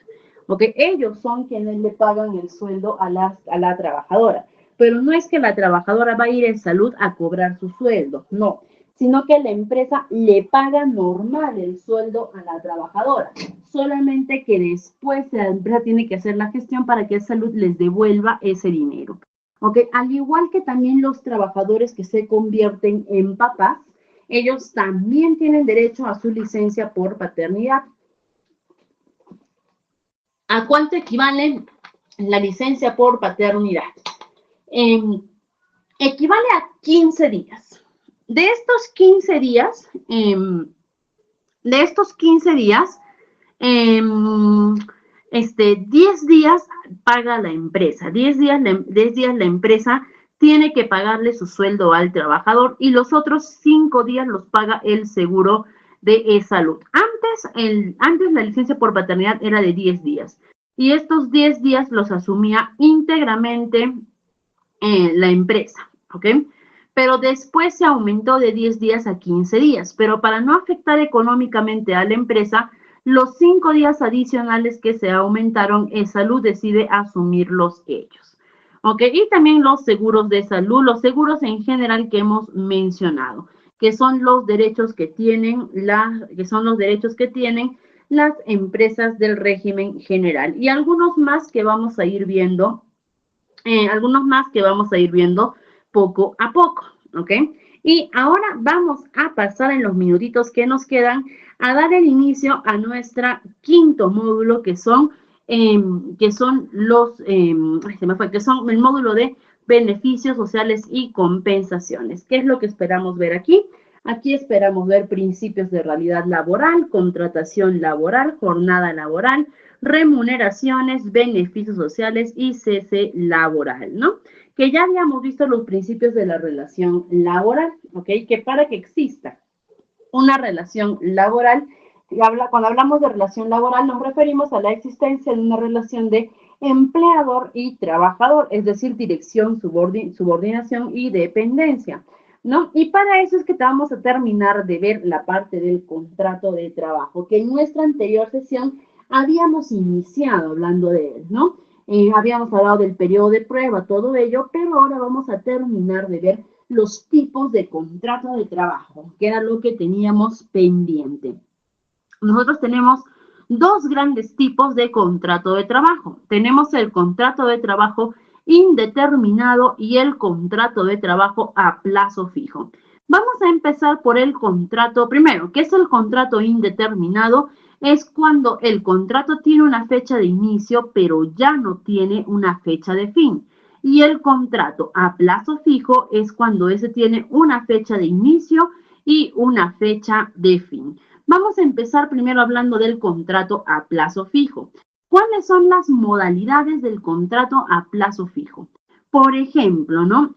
¿ok? Ellos son quienes le pagan el sueldo a la trabajadora. Pero no es que la trabajadora va a ir en salud a cobrar su sueldo, no, sino que la empresa le paga normal el sueldo a la trabajadora, solamente que después la empresa tiene que hacer la gestión para que salud les devuelva ese dinero. ¿Ok? Al igual que también los trabajadores que se convierten en papás, ellos también tienen derecho a su licencia por paternidad. ¿A cuánto equivale la licencia por paternidad? Equivale a 15 días. De estos 15 días, 10 días paga la empresa. 10 días la empresa tiene que pagarle su sueldo al trabajador y los otros 5 días los paga el seguro de salud. Antes la licencia por paternidad era de 10 días y estos 10 días los asumía íntegramente la empresa, ¿ok? Pero después se aumentó de 10 días a 15 días, pero para no afectar económicamente a la empresa, los 5 días adicionales que se aumentaron, salud decide asumirlos ellos, ¿ok? Y también los seguros de salud, los seguros en general que hemos mencionado, que son los derechos que tienen las empresas del régimen general y algunos más que vamos a ir viendo poco a poco, ¿ok? Y ahora vamos a pasar en los minutitos que nos quedan a dar el inicio a nuestro quinto módulo, que son el módulo de beneficios sociales y compensaciones. ¿Qué es lo que esperamos ver aquí? Aquí esperamos ver principios de realidad laboral, contratación laboral, jornada laboral, remuneraciones, beneficios sociales y cese laboral, ¿no? Que ya habíamos visto los principios de la relación laboral, ¿ok? Que para que exista una relación laboral
Cuando hablamos de relación laboral nos referimos a la existencia de una relación de empleador y trabajador, es decir, dirección, subordinación y dependencia, ¿no? Y para eso es que vamos a terminar de ver la parte del contrato de trabajo, que en nuestra anterior sesión habíamos iniciado hablando de él, ¿no? Habíamos hablado del periodo de prueba, todo ello, pero ahora vamos a terminar de ver los tipos de contrato de trabajo, que era lo que teníamos pendiente. Nosotros tenemos dos grandes tipos de contrato de trabajo. Tenemos el contrato de trabajo indeterminado y el contrato de trabajo a plazo fijo. Vamos a empezar por el contrato primero. ¿Qué es el contrato indeterminado? Es cuando el contrato tiene una fecha de inicio, pero ya no tiene una fecha de fin. Y el contrato a plazo fijo es cuando ese tiene una fecha de inicio y una fecha de fin. Vamos a empezar primero hablando del contrato a plazo fijo. ¿Cuáles son las modalidades del contrato a plazo fijo? Por ejemplo, ¿no?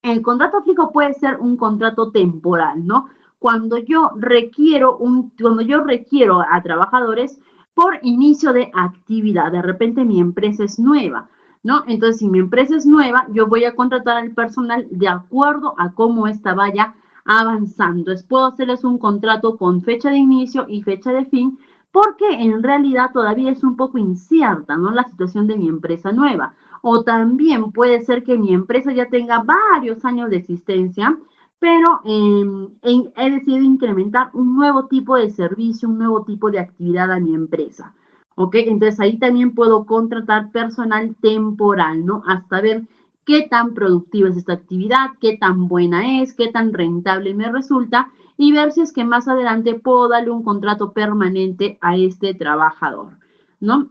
El contrato fijo puede ser un contrato temporal, ¿no? Cuando yo requiero a trabajadores por inicio de actividad, de repente mi empresa es nueva, ¿no? Entonces, si mi empresa es nueva, yo voy a contratar al personal de acuerdo a cómo ésta vaya avanzando. Entonces, puedo hacerles un contrato con fecha de inicio y fecha de fin, porque en realidad todavía es un poco incierta, ¿no? La situación de mi empresa nueva. O también puede ser que mi empresa ya tenga varios años de existencia, pero he decidido incrementar un nuevo tipo de servicio, un nuevo tipo de actividad a mi empresa. ¿Ok? Entonces ahí también puedo contratar personal temporal, ¿no? Hasta ver qué tan productiva es esta actividad, qué tan buena es, qué tan rentable me resulta y ver si es que más adelante puedo darle un contrato permanente a este trabajador, ¿no?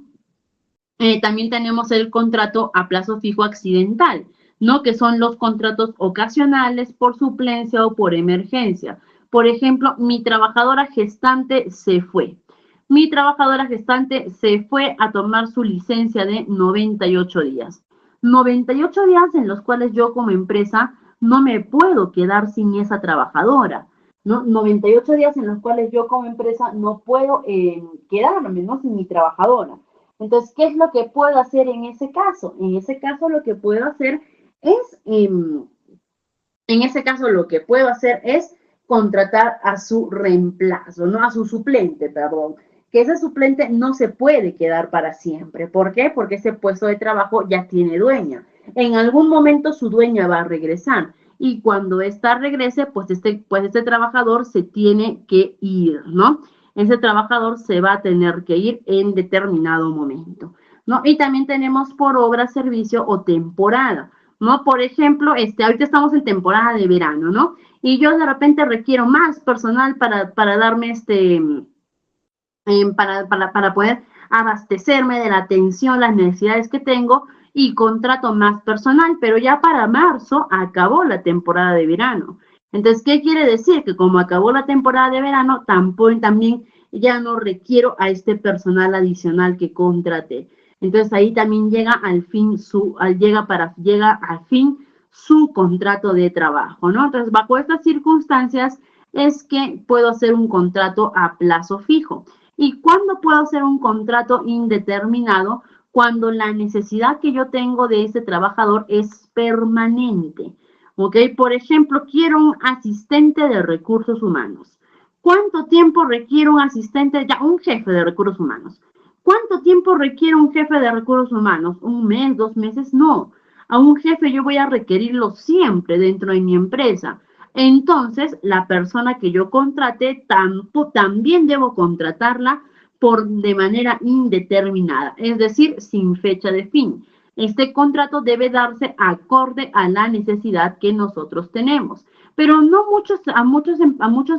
También tenemos el contrato a plazo fijo accidental, ¿no? Que son los contratos ocasionales por suplencia o por emergencia. Por ejemplo, mi trabajadora gestante se fue. Mi trabajadora gestante se fue a tomar su licencia de 98 días. 98 días en los cuales yo como empresa no me puedo quedar sin esa trabajadora, ¿no? 98 días en los cuales yo como empresa no puedo quedarme, ¿no? Sin mi trabajadora. Entonces, ¿qué es lo que puedo hacer en ese caso? En ese caso lo que puedo hacer es, contratar a su reemplazo, no a su suplente, perdón. Que ese suplente no se puede quedar para siempre. ¿Por qué? Porque ese puesto de trabajo ya tiene dueña. En algún momento su dueña va a regresar y cuando ésta regrese, pues este trabajador se tiene que ir, ¿no? Ese trabajador se va a tener que ir en determinado momento, ¿no? Y también tenemos por obra, servicio o temporada, ¿no? Por ejemplo, ahorita estamos en temporada de verano, ¿no? Y yo de repente requiero más personal para darme para poder abastecerme de la atención, las necesidades que tengo y contrato más personal, pero ya para marzo acabó la temporada de verano. Entonces, ¿qué quiere decir? Que como acabó la temporada de verano, también ya no requiero a este personal adicional que contraté. Entonces, ahí también llega al fin su contrato de trabajo, ¿no? Entonces, bajo estas circunstancias es que puedo hacer un contrato a plazo fijo. ¿Y cuándo puedo hacer un contrato indeterminado? Cuando la necesidad que yo tengo de ese trabajador es permanente. ¿Ok? Por ejemplo, quiero un asistente de recursos humanos. ¿Cuánto tiempo requiere un asistente, un jefe de recursos humanos? ¿Cuánto tiempo requiere un jefe de recursos humanos? ¿Un mes, 2 meses? No. A un jefe yo voy a requerirlo siempre dentro de mi empresa. Entonces, la persona que yo contrate también debo contratarla de manera indeterminada, es decir, sin fecha de fin. Este contrato debe darse acorde a la necesidad que nosotros tenemos. Pero no a muchos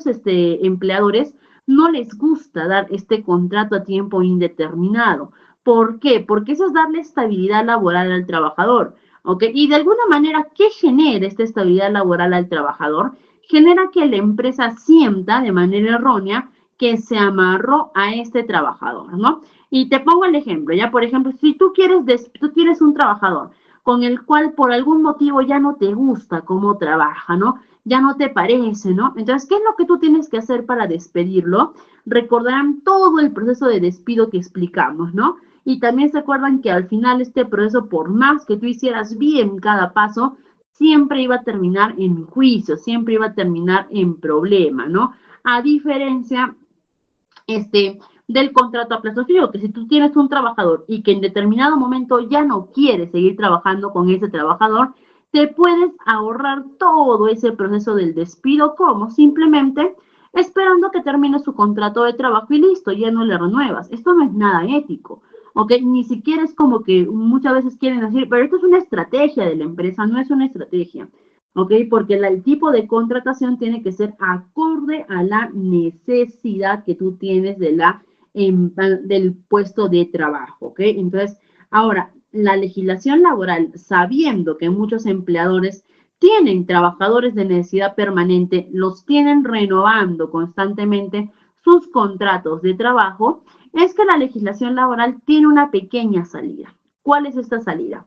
empleadores no les gusta dar este contrato a tiempo indeterminado. ¿Por qué? Porque eso es darle estabilidad laboral al trabajador. ¿Ok? Y de alguna manera, ¿qué genera esta estabilidad laboral al trabajador? Genera que la empresa sienta de manera errónea que se amarró a este trabajador, ¿no? Y te pongo el ejemplo, ya por ejemplo, si tú tienes un trabajador con el cual por algún motivo ya no te gusta cómo trabaja, ¿no?
ya no te parece, ¿no? Entonces, ¿qué es lo que tú tienes que hacer para despedirlo? Recordarán todo el proceso de despido que explicamos, ¿no? Y también se acuerdan que al final este proceso, por más que tú hicieras bien cada paso, siempre iba a terminar en juicio, siempre iba a terminar en problema, ¿no? A diferencia del contrato a plazo fijo, que si tú tienes un trabajador y que en determinado momento ya no quieres seguir trabajando con ese trabajador, te puedes ahorrar todo ese proceso del despido, como simplemente esperando que termine su contrato de trabajo y listo, ya no le renuevas. Esto no es nada ético, ¿ok? Ni siquiera es como que muchas veces quieren decir, pero esto es una estrategia de la empresa, no es una estrategia. ¿Ok? Porque el tipo de contratación tiene que ser acorde a la necesidad que tú tienes del puesto de trabajo, ¿ok? Entonces, ahora, la legislación laboral, sabiendo que muchos empleadores tienen trabajadores de necesidad permanente, los tienen renovando constantemente sus contratos de trabajo, es que la legislación laboral tiene una pequeña salida. ¿Cuál es esta salida?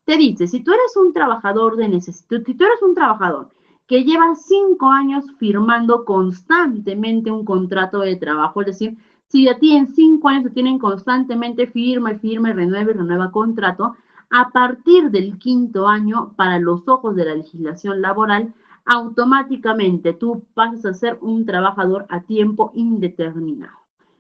Te dice, si tú eres un trabajador si tú eres un trabajador que lleva 5 años firmando constantemente un contrato de trabajo, es decir, si a ti en 5 años te tienen constantemente firma y firma y renueva contrato, a partir del 5.º año, para los ojos de la legislación laboral, automáticamente tú pasas a ser un trabajador a tiempo indeterminado.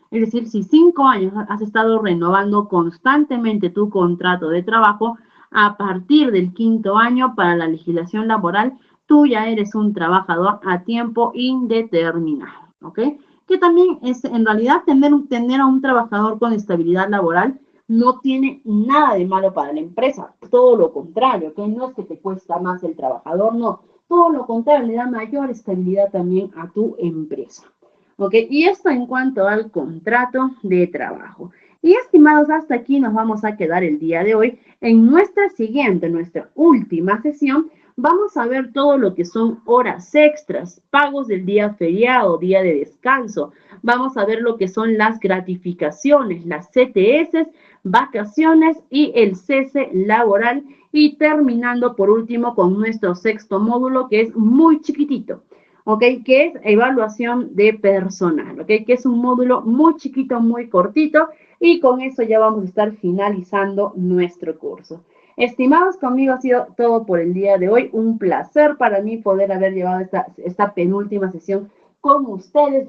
Es decir, si 5 años has estado renovando constantemente tu contrato de trabajo, a partir del 5.º año para la legislación laboral, tú ya eres un trabajador a tiempo indeterminado, ¿ok? Que también es, en realidad, tener a un trabajador con estabilidad laboral no tiene nada de malo para la empresa, todo lo contrario, que no es que te cuesta más el trabajador, no, todo lo contrario, le da mayor estabilidad también a tu empresa. ¿Ok? Y esto en cuanto al contrato de trabajo. Y estimados, hasta aquí nos vamos a quedar el día de hoy. En nuestra última sesión, vamos a ver todo lo que son horas extras, pagos del día feriado, día de descanso. Vamos a ver lo que son las gratificaciones, las CTS, vacaciones y el cese laboral. Y terminando por último con nuestro 6.º módulo, que es muy chiquitito. ¿Ok? Que es evaluación de personal, ¿ok? Que es un módulo muy chiquito, muy cortito, y con eso ya vamos a estar finalizando nuestro curso. Estimados, conmigo ha sido todo por el día de hoy. Un placer para mí poder haber llevado esta penúltima sesión con ustedes.